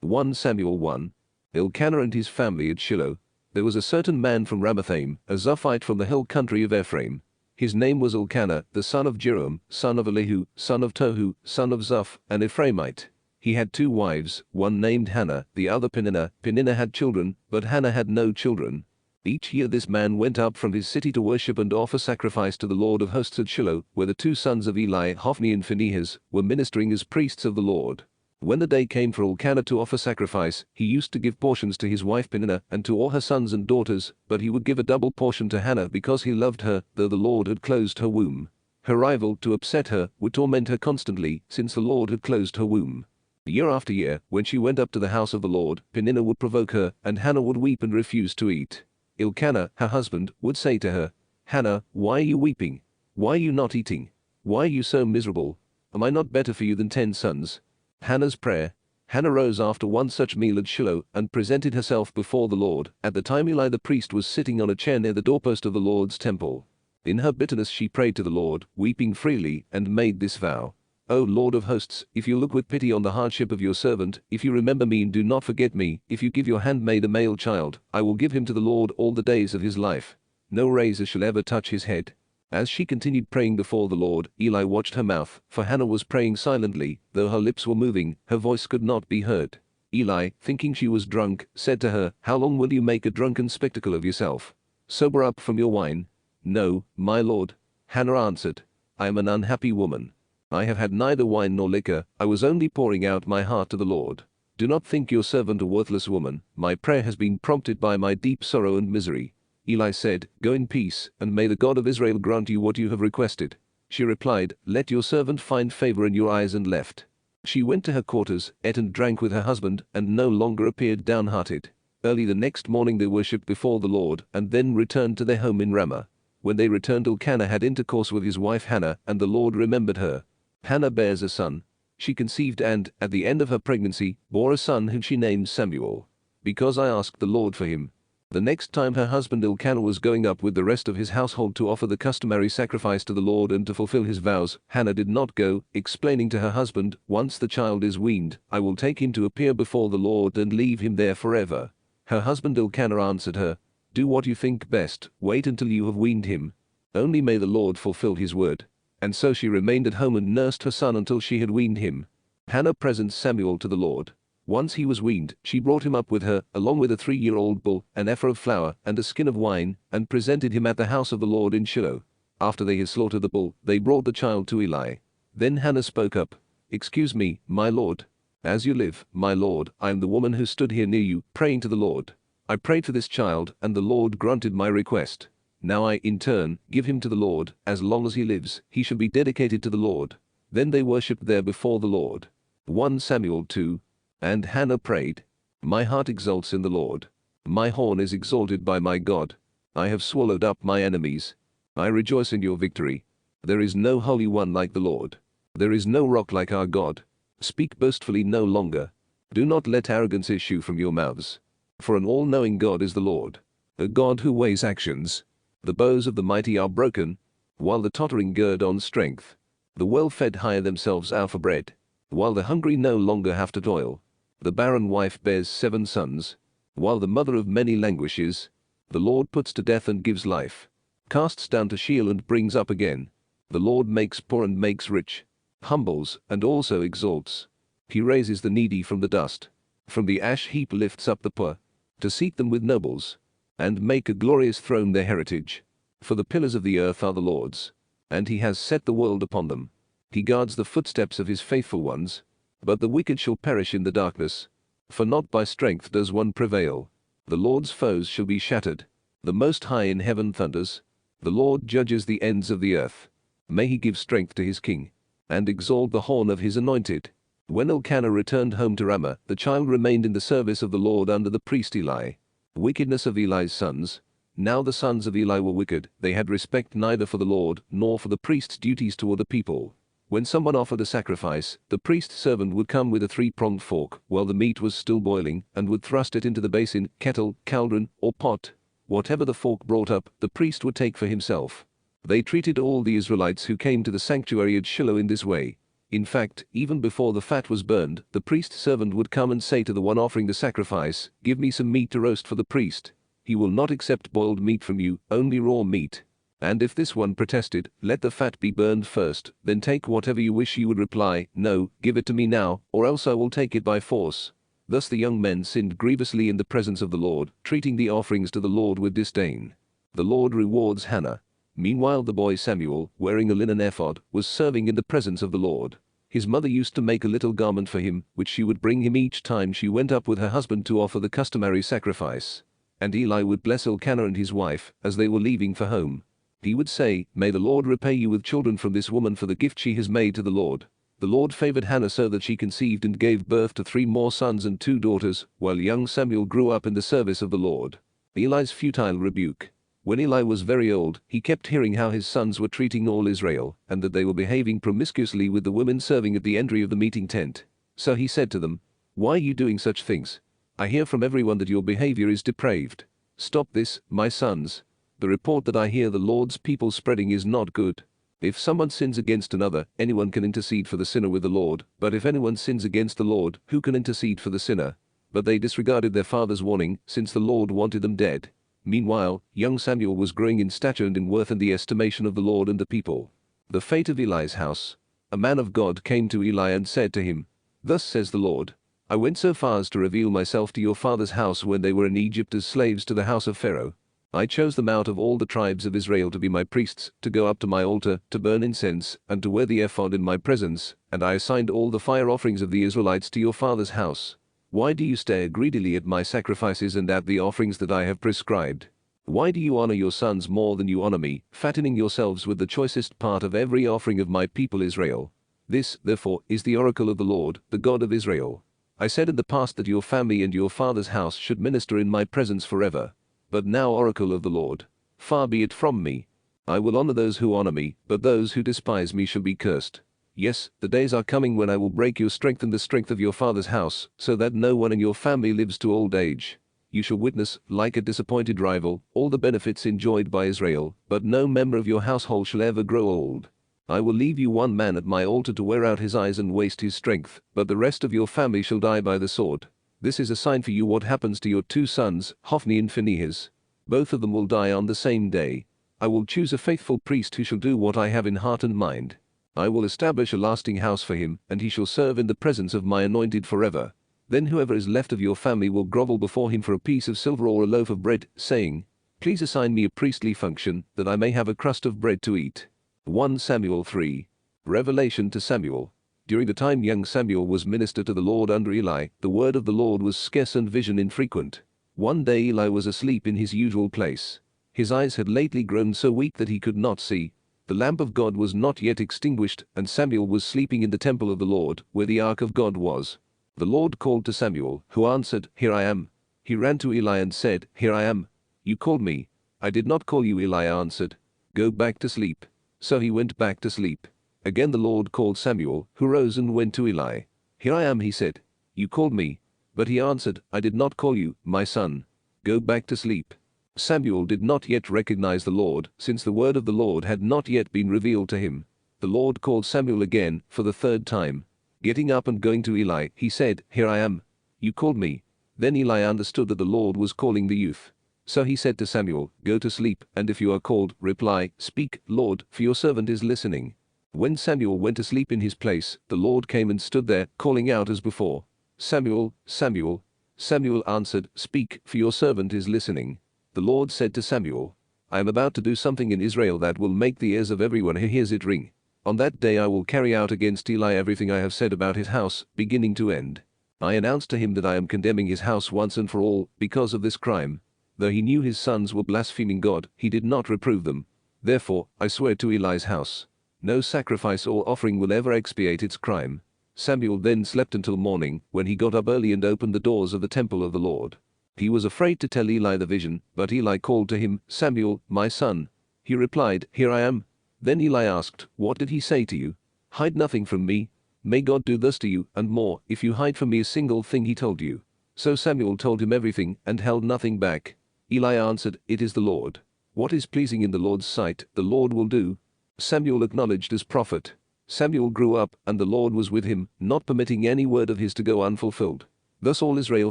1 Samuel 1. Elkanah and his family at Shiloh. There was a certain man from Ramathaim, a Zuphite from the hill country of Ephraim. His name was Elkanah, the son of Jeroham, son of Elihu, son of Tohu, son of Zuph, an Ephraimite. He had 2 wives, one named Hannah, the other Peninnah. Peninnah had children, but Hannah had no children. Each year this man went up from his city to worship and offer sacrifice to the Lord of hosts at Shiloh, where the 2 sons of Eli, Hophni and Phinehas, were ministering as priests of the Lord. When the day came for Elkanah to offer sacrifice, he used to give portions to his wife Peninnah and to all her sons and daughters, but he would give a double portion to Hannah because he loved her, though the Lord had closed her womb. Her rival, to upset her, would torment her constantly, since the Lord had closed her womb. Year after year, when she went up to the house of the Lord, Peninnah would provoke her, and Hannah would weep and refuse to eat. Elkanah, her husband, would say to her, "Hannah, why are you weeping? Why are you not eating? Why are you so miserable? Am I not better for you than 10 sons?" Hannah's prayer. Hannah rose after one such meal at Shiloh and presented herself before the Lord. At the time Eli the priest was sitting on a chair near the doorpost of the Lord's temple. In her bitterness she prayed to the Lord, weeping freely, and made this vow. "O Lord of hosts, if you look with pity on the hardship of your servant, if you remember me and do not forget me, if you give your handmaid a male child, I will give him to the Lord all the days of his life. No razor shall ever touch his head." As she continued praying before the Lord, Eli watched her mouth, for Hannah was praying silently, though her lips were moving, her voice could not be heard. Eli, thinking she was drunk, said to her, "How long will you make a drunken spectacle of yourself? Sober up from your wine." "No, my lord." Hannah answered, "I am an unhappy woman. I have had neither wine nor liquor, I was only pouring out my heart to the Lord. Do not think your servant a worthless woman, my prayer has been prompted by my deep sorrow and misery." Eli said, "Go in peace, and may the God of Israel grant you what you have requested." She replied, "Let your servant find favor in your eyes," and left. She went to her quarters, ate and drank with her husband, and no longer appeared downhearted. Early the next morning they worshipped before the Lord, and then returned to their home in Ramah. When they returned, Elkanah had intercourse with his wife Hannah, and the Lord remembered her. Hannah bears a son. She conceived and, at the end of her pregnancy, bore a son whom she named Samuel, because I asked the Lord for him. The next time her husband Elkanah was going up with the rest of his household to offer the customary sacrifice to the Lord and to fulfill his vows, Hannah did not go, explaining to her husband, "Once the child is weaned, I will take him to appear before the Lord and leave him there forever." Her husband Elkanah answered her, "Do what you think best, wait until you have weaned him. Only may the Lord fulfill his word." And so she remained at home and nursed her son until she had weaned him. Hannah presents Samuel to the Lord. Once he was weaned, she brought him up with her, along with a 3-year-old bull, an ephah of flour, and a skin of wine, and presented him at the house of the Lord in Shiloh. After they had slaughtered the bull, they brought the child to Eli. Then Hannah spoke up, "Excuse me, my lord. As you live, my lord, I am the woman who stood here near you, praying to the Lord. I prayed for this child, and the Lord granted my request. Now I, in turn, give him to the Lord. As long as he lives, he shall be dedicated to the Lord." Then they worshipped there before the Lord. 1 Samuel 2. And Hannah prayed, "My heart exults in the Lord. My horn is exalted by my God. I have swallowed up my enemies. I rejoice in your victory. There is no Holy One like the Lord. There is no rock like our God. Speak boastfully no longer. Do not let arrogance issue from your mouths. For an all-knowing God is the Lord, a God who weighs actions. The bows of the mighty are broken, while the tottering gird on strength. The well-fed hire themselves out for bread, while the hungry no longer have to toil. The barren wife bears 7 sons, while the mother of many languishes. The Lord puts to death and gives life, casts down to Sheol and brings up again. The Lord makes poor and makes rich, humbles and also exalts. He raises the needy from the dust, from the ash heap lifts up the poor, to seat them with nobles, and make a glorious throne their heritage. For the pillars of the earth are the Lord's, and he has set the world upon them. He guards the footsteps of his faithful ones, but the wicked shall perish in the darkness. For not by strength does one prevail. The Lord's foes shall be shattered. The Most High in heaven thunders. The Lord judges the ends of the earth. May he give strength to his king, and exalt the horn of his anointed. When Elkanah returned home to Ramah, the child remained in the service of the Lord under the priest Eli. Wickedness of Eli's sons. Now the sons of Eli were wicked. They had respect neither for the Lord nor for the priest's duties toward the people. When someone offered a sacrifice, the priest's servant would come with a 3-pronged fork while the meat was still boiling, and would thrust it into the basin, kettle, cauldron, or pot. Whatever the fork brought up, the priest would take for himself. They treated all the Israelites who came to the sanctuary at Shiloh in this way. In fact, even before the fat was burned, the priest's servant would come and say to the one offering the sacrifice, "Give me some meat to roast for the priest." He will not accept boiled meat from you, only raw meat. And if this one protested, "Let the fat be burned first, then take whatever you wish," you would reply, "No, give it to me now, or else I will take it by force." Thus the young men sinned grievously in the presence of the Lord, treating the offerings to the Lord with disdain. The Lord rewards Hannah. Meanwhile the boy Samuel, wearing a linen ephod, was serving in the presence of the Lord. His mother used to make a little garment for him, which she would bring him each time she went up with her husband to offer the customary sacrifice. And Eli would bless Elkanah and his wife, as they were leaving for home. He would say, "May the Lord repay you with children from this woman for the gift she has made to the Lord." The Lord favored Hannah so that she conceived and gave birth to 3 more sons and 2 daughters, while young Samuel grew up in the service of the Lord. Eli's futile rebuke. When Eli was very old, he kept hearing how his sons were treating all Israel, and that they were behaving promiscuously with the women serving at the entry of the meeting tent. So he said to them, "Why are you doing such things? I hear from everyone that your behavior is depraved. Stop this, my sons. The report that I hear the Lord's people spreading is not good. If someone sins against another, anyone can intercede for the sinner with the Lord, but if anyone sins against the Lord, who can intercede for the sinner?" But they disregarded their father's warning, since the Lord wanted them dead. Meanwhile, young Samuel was growing in stature and in worth in the estimation of the Lord and the people. The fate of Eli's house. A man of God came to Eli and said to him, "Thus says the Lord, I went so far as to reveal myself to your father's house when they were in Egypt as slaves to the house of Pharaoh. I chose them out of all the tribes of Israel to be my priests, to go up to my altar, to burn incense, and to wear the ephod in my presence, and I assigned all the fire offerings of the Israelites to your father's house. Why do you stare greedily at my sacrifices and at the offerings that I have prescribed? Why do you honor your sons more than you honor me, fattening yourselves with the choicest part of every offering of my people Israel? This, therefore, is the oracle of the Lord, the God of Israel. I said in the past that your family and your father's house should minister in my presence forever. But now, oracle of the Lord, far be it from me. I will honor those who honor me, but those who despise me shall be cursed. Yes, the days are coming when I will break your strength and the strength of your father's house, so that no one in your family lives to old age. You shall witness, like a disappointed rival, all the benefits enjoyed by Israel, but no member of your household shall ever grow old. I will leave you one man at my altar to wear out his eyes and waste his strength, but the rest of your family shall die by the sword. This is a sign for you what happens to your 2 sons, Hophni and Phinehas. Both of them will die on the same day. I will choose a faithful priest who shall do what I have in heart and mind. I will establish a lasting house for him, and he shall serve in the presence of my anointed forever. Then whoever is left of your family will grovel before him for a piece of silver or a loaf of bread, saying, 'Please assign me a priestly function, that I may have a crust of bread to eat.'" 1 Samuel 3. Revelation to Samuel. During the time young Samuel was minister to the Lord under Eli, the word of the Lord was scarce and vision infrequent. One day Eli was asleep in his usual place. His eyes had lately grown so weak that he could not see. The lamp of God was not yet extinguished, and Samuel was sleeping in the temple of the Lord, where the ark of God was. The Lord called to Samuel, who answered, "Here I am." He ran to Eli and said, "Here I am. You called me." "I did not call you," Eli answered. "Go back to sleep." So he went back to sleep. Again the Lord called Samuel, who rose and went to Eli. "Here I am," he said. "You called me." But he answered, "I did not call you, my son. Go back to sleep." Samuel did not yet recognize the Lord, since the word of the Lord had not yet been revealed to him. The Lord called Samuel again, for the 3rd time. Getting up and going to Eli, he said, "Here I am. You called me." Then Eli understood that the Lord was calling the youth. So he said to Samuel, "Go to sleep, and if you are called, reply, 'Speak, Lord, for your servant is listening.'" When Samuel went to sleep in his place, the Lord came and stood there, calling out as before, "Samuel, Samuel." Samuel answered, "Speak, for your servant is listening." The Lord said to Samuel, "I am about to do something in Israel that will make the ears of everyone who hears it ring. On that day I will carry out against Eli everything I have said about his house, beginning to end. I announced to him that I am condemning his house once and for all, because of this crime. Though he knew his sons were blaspheming God, he did not reprove them. Therefore, I swear to Eli's house, no sacrifice or offering will ever expiate its crime." Samuel then slept until morning, when he got up early and opened the doors of the temple of the Lord. He was afraid to tell Eli the vision, but Eli called to him, "Samuel, my son." He replied, "Here I am." Then Eli asked, "What did he say to you? Hide nothing from me. May God do thus to you, and more, if you hide from me a single thing he told you." So Samuel told him everything, and held nothing back. Eli answered, "It is the Lord. What is pleasing in the Lord's sight, the Lord will do." Samuel acknowledged as prophet. Samuel grew up, and the Lord was with him, not permitting any word of his to go unfulfilled. Thus all Israel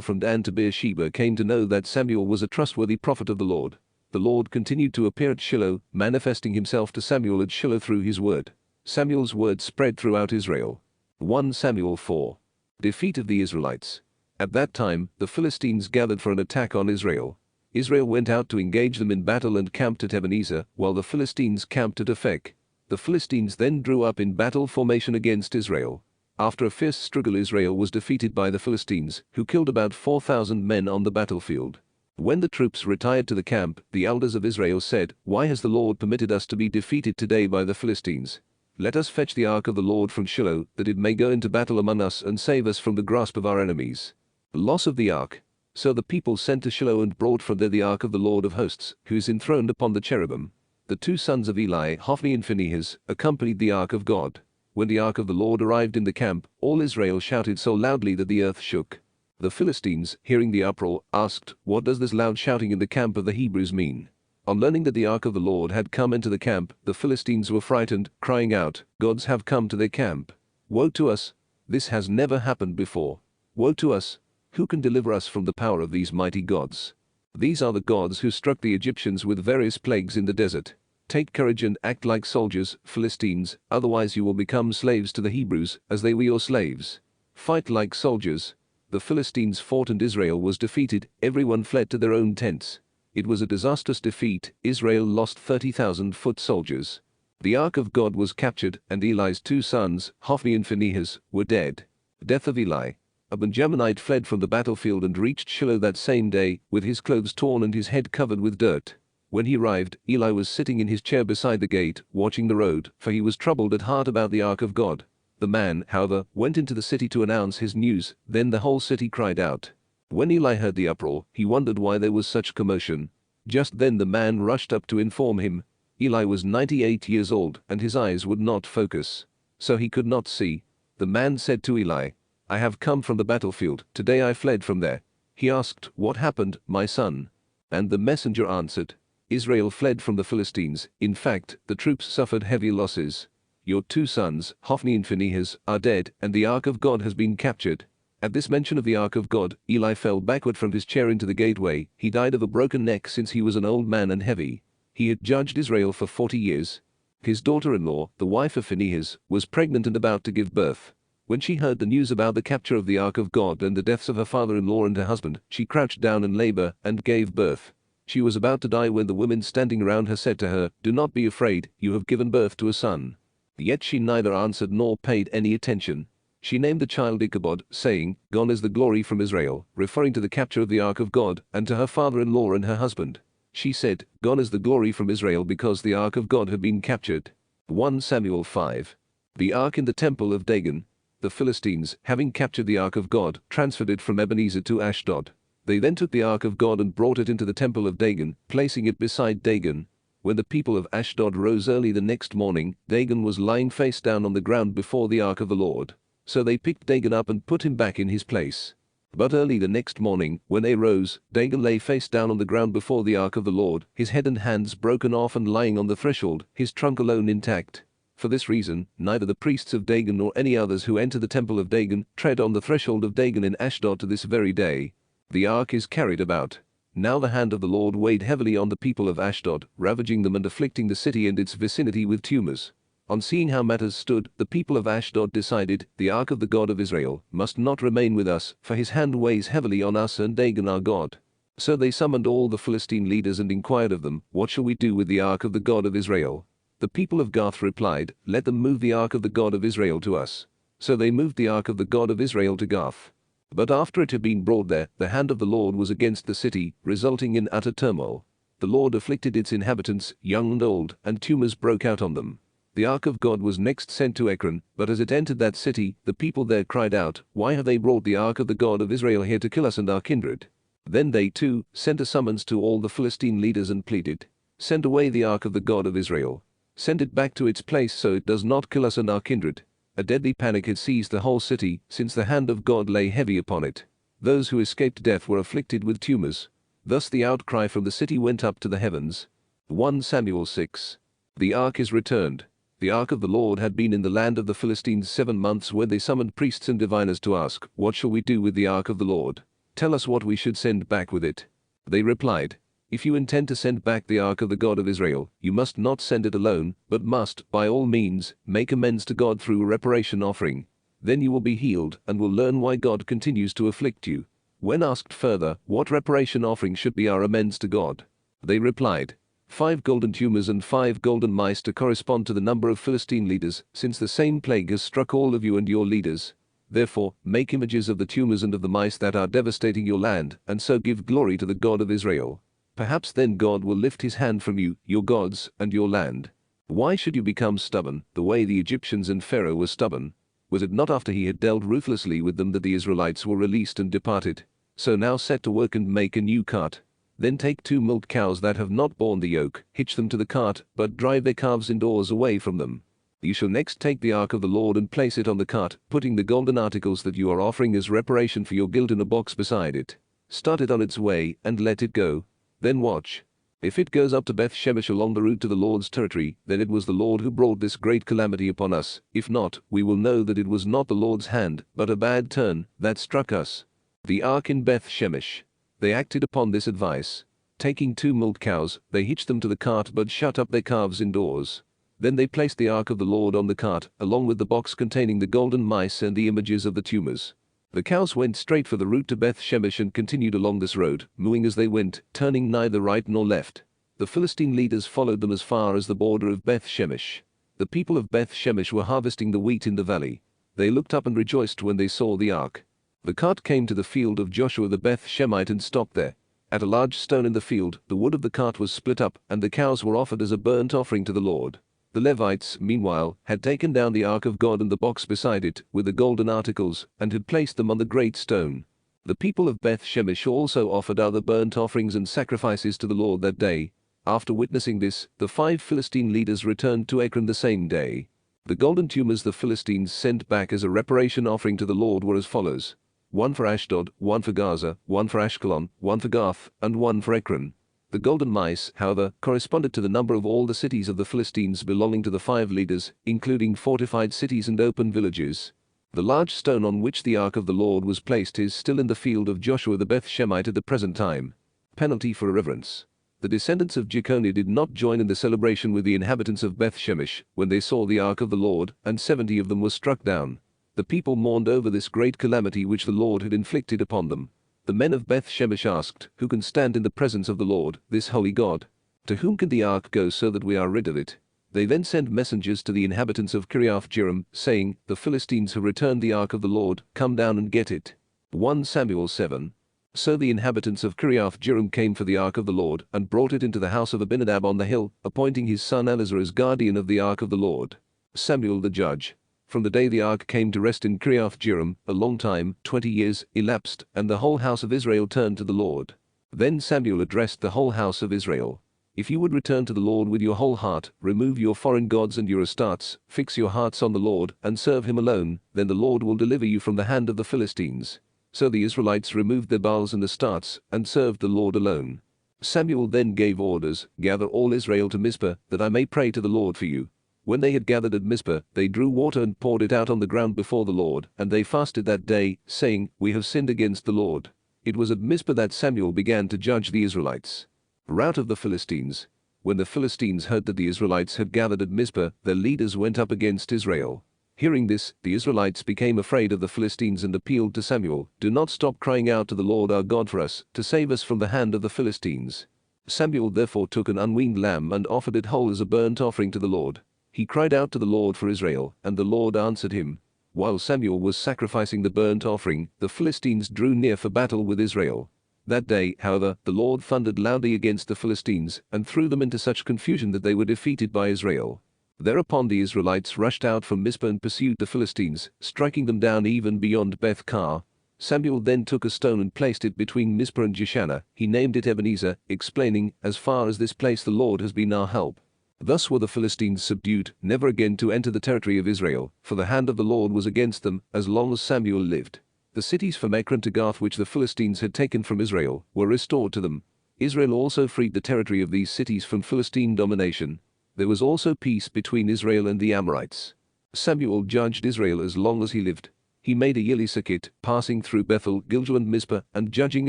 from Dan to Beersheba came to know that Samuel was a trustworthy prophet of the Lord. The Lord continued to appear at Shiloh, manifesting himself to Samuel at Shiloh through his word. Samuel's word spread throughout Israel. 1 Samuel 4. Defeat of the Israelites. At that time, the Philistines gathered for an attack on Israel. Israel went out to engage them in battle and camped at Ebenezer, while the Philistines camped at Aphek. The Philistines then drew up in battle formation against Israel. After a fierce struggle, Israel was defeated by the Philistines, who killed about 4,000 men on the battlefield. When the troops retired to the camp, the elders of Israel said, "Why has the Lord permitted us to be defeated today by the Philistines? Let us fetch the ark of the Lord from Shiloh, that it may go into battle among us and save us from the grasp of our enemies." Loss of the ark. So the people sent to Shiloh and brought from there the ark of the Lord of hosts, who is enthroned upon the cherubim. The two sons of Eli, Hophni and Phinehas, accompanied the ark of God. When the ark of the Lord arrived in the camp, all Israel shouted so loudly that the earth shook. The Philistines, hearing the uproar, asked, "What does this loud shouting in the camp of the Hebrews mean?" On learning that the ark of the Lord had come into the camp, the Philistines were frightened, crying out, "Gods have come to their camp. Woe to us! This has never happened before. Woe to us! Who can deliver us from the power of these mighty gods? These are the gods who struck the Egyptians with various plagues in the desert. Take courage and act like soldiers, Philistines, otherwise you will become slaves to the Hebrews, as they were your slaves. Fight like soldiers." The Philistines fought and Israel was defeated, everyone fled to their own tents. It was a disastrous defeat. Israel lost 30,000 foot soldiers. The ark of God was captured, and Eli's two sons, Hophni and Phinehas, were dead. Death of Eli. A Benjaminite fled from the battlefield and reached Shiloh that same day, with his clothes torn and his head covered with dirt. When he arrived, Eli was sitting in his chair beside the gate, watching the road, for he was troubled at heart about the ark of God. The man, however, went into the city to announce his news. Then the whole city cried out. When Eli heard the uproar, he wondered why there was such commotion. Just then the man rushed up to inform him. Eli was 98 years old, and his eyes would not focus, so he could not see. The man said to Eli, "I have come from the battlefield, today I fled from there." He asked, "What happened, my son?" And the messenger answered, "Israel fled from the Philistines. In fact, the troops suffered heavy losses. Your two sons, Hophni and Phinehas, are dead, and the ark of God has been captured." At this mention of the ark of God, Eli fell backward from his chair into the gateway. He died of a broken neck, since he was an old man and heavy. He had judged Israel for 40 years. His daughter-in-law, the wife of Phinehas, was pregnant and about to give birth. When she heard the news about the capture of the ark of God and the deaths of her father-in-law and her husband, she crouched down in labor and gave birth. She was about to die when the women standing around her said to her, "Do not be afraid, you have given birth to a son." Yet she neither answered nor paid any attention. She named the child Ichabod, saying, "Gone is the glory from Israel," referring to the capture of the ark of God, and to her father-in-law and her husband. She said, "Gone is the glory from Israel because the ark of God had been captured." 1 Samuel 5. The ark in the temple of Dagon. The Philistines, having captured the ark of God, transferred it from Ebenezer to Ashdod. They then took the ark of God and brought it into the temple of Dagon, placing it beside Dagon. When the people of Ashdod rose early the next morning, Dagon was lying face down on the ground before the ark of the Lord. So they picked Dagon up and put him back in his place. But early the next morning, when they rose, Dagon lay face down on the ground before the ark of the Lord, his head and hands broken off and lying on the threshold, his trunk alone intact. For this reason, neither the priests of Dagon nor any others who enter the temple of Dagon tread on the threshold of Dagon in Ashdod to this very day. The ark is carried about. Now the hand of the Lord weighed heavily on the people of Ashdod, ravaging them and afflicting the city and its vicinity with tumors. On seeing how matters stood, the people of Ashdod decided, "The ark of the God of Israel must not remain with us, for his hand weighs heavily on us and Dagon our God." So they summoned all the Philistine leaders and inquired of them, "What shall we do with the ark of the God of Israel?" The people of Gath replied, "Let them move the ark of the God of Israel to us." So they moved the ark of the God of Israel to Gath. But after it had been brought there, the hand of the Lord was against the city, resulting in utter turmoil. The Lord afflicted its inhabitants, young and old, and tumors broke out on them. The ark of God was next sent to Ekron, but as it entered that city, the people there cried out, "Why have they brought the ark of the God of Israel here to kill us and our kindred?" Then they too sent a summons to all the Philistine leaders and pleaded, "Send away the ark of the God of Israel. Send it back to its place so it does not kill us and our kindred." A deadly panic had seized the whole city, since the hand of God lay heavy upon it. Those who escaped death were afflicted with tumors. Thus the outcry from the city went up to the heavens. 1 Samuel 6. The ark is returned. The ark of the Lord had been in the land of the Philistines 7 months when they summoned priests and diviners to ask, "What shall we do with the ark of the Lord? Tell us what we should send back with it." They replied, "If you intend to send back the ark of the God of Israel, you must not send it alone, but must, by all means, make amends to God through a reparation offering. Then you will be healed and will learn why God continues to afflict you." When asked further what reparation offering should be our amends to God, they replied, 5 golden tumors and 5 golden mice to correspond to the number of Philistine leaders, since the same plague has struck all of you and your leaders. Therefore, make images of the tumors and of the mice that are devastating your land, and so give glory to the God of Israel. Perhaps then God will lift his hand from you, your gods, and your land. Why should you become stubborn, the way the Egyptians and Pharaoh were stubborn? Was it not after he had dealt ruthlessly with them that the Israelites were released and departed? So now set to work and make a new cart. Then take 2 milk cows that have not borne the yoke, hitch them to the cart, but drive their calves indoors away from them. You shall next take the ark of the Lord and place it on the cart, putting the golden articles that you are offering as reparation for your guilt in a box beside it. Start it on its way, and let it go. Then watch. If it goes up to Beth Shemesh along the route to the Lord's territory, then it was the Lord who brought this great calamity upon us. If not, we will know that it was not the Lord's hand, but a bad turn, that struck us. The ark in Beth Shemesh. They acted upon this advice. Taking 2 milk cows, they hitched them to the cart but shut up their calves indoors. Then they placed the ark of the Lord on the cart, along with the box containing the golden mice and the images of the tumors. The cows went straight for the route to Beth Shemesh and continued along this road, mooing as they went, turning neither right nor left. The Philistine leaders followed them as far as the border of Beth Shemesh. The people of Beth Shemesh were harvesting the wheat in the valley. They looked up and rejoiced when they saw the ark. The cart came to the field of Joshua the Beth Shemite and stopped there. At a large stone in the field, the wood of the cart was split up, and the cows were offered as a burnt offering to the Lord. The Levites, meanwhile, had taken down the ark of God and the box beside it, with the golden articles, and had placed them on the great stone. The people of Beth Shemesh also offered other burnt offerings and sacrifices to the Lord that day. After witnessing this, the 5 Philistine leaders returned to Ekron the same day. The golden tumors the Philistines sent back as a reparation offering to the Lord were as follows: 1 for Ashdod, 1 for Gaza, 1 for Ashkelon, 1 for Gath, and 1 for Ekron. The golden mice, however, corresponded to the number of all the cities of the Philistines belonging to the 5 leaders, including fortified cities and open villages. The large stone on which the ark of the Lord was placed is still in the field of Joshua the Beth Shemite at the present time. Penalty for irreverence. The descendants of Jeconiah did not join in the celebration with the inhabitants of Beth Shemesh when they saw the ark of the Lord, and 70 of them were struck down. The people mourned over this great calamity which the Lord had inflicted upon them. The men of Beth Shemesh asked, "Who can stand in the presence of the Lord, this holy God? To whom can the ark go so that we are rid of it?" They then sent messengers to the inhabitants of Kiriath Jearim, saying, "The Philistines have returned the ark of the Lord, come down and get it." 1 Samuel 7. So the inhabitants of Kiriath Jearim came for the ark of the Lord, and brought it into the house of Abinadab on the hill, appointing his son Eleazar as guardian of the ark of the Lord. Samuel the judge. From the day the ark came to rest in Kiriath Jearim, a long time, 20 years, elapsed, and the whole house of Israel turned to the Lord. Then Samuel addressed the whole house of Israel. "If you would return to the Lord with your whole heart, remove your foreign gods and your Astartes, fix your hearts on the Lord, and serve him alone, then the Lord will deliver you from the hand of the Philistines." So the Israelites removed their Baals and Astartes, and served the Lord alone. Samuel then gave orders, "Gather all Israel to Mizpah, that I may pray to the Lord for you." When they had gathered at Mizpah, they drew water and poured it out on the ground before the Lord, and they fasted that day, saying, "We have sinned against the Lord." It was at Mizpah that Samuel began to judge the Israelites. Rout of the Philistines. When the Philistines heard that the Israelites had gathered at Mizpah, their leaders went up against Israel. Hearing this, the Israelites became afraid of the Philistines and appealed to Samuel, "Do not stop crying out to the Lord our God for us, to save us from the hand of the Philistines." Samuel therefore took an unweaned lamb and offered it whole as a burnt offering to the Lord. He cried out to the Lord for Israel, and the Lord answered him. While Samuel was sacrificing the burnt offering, the Philistines drew near for battle with Israel. That day, however, the Lord thundered loudly against the Philistines, and threw them into such confusion that they were defeated by Israel. Thereupon the Israelites rushed out from Mizpah and pursued the Philistines, striking them down even beyond Beth-Kar. Samuel then took a stone and placed it between Mizpah and Jeshanah. He named it Ebenezer, explaining, "As far as this place the Lord has been our help." Thus were the Philistines subdued, never again to enter the territory of Israel, for the hand of the Lord was against them as long as Samuel lived. The cities from Ekron to Gath which the Philistines had taken from Israel were restored to them. Israel also freed the territory of these cities from Philistine domination. There was also peace between Israel and the Amorites. Samuel judged Israel as long as he lived. He made a yearly circuit, passing through Bethel, Gilgal and Mizpah, and judging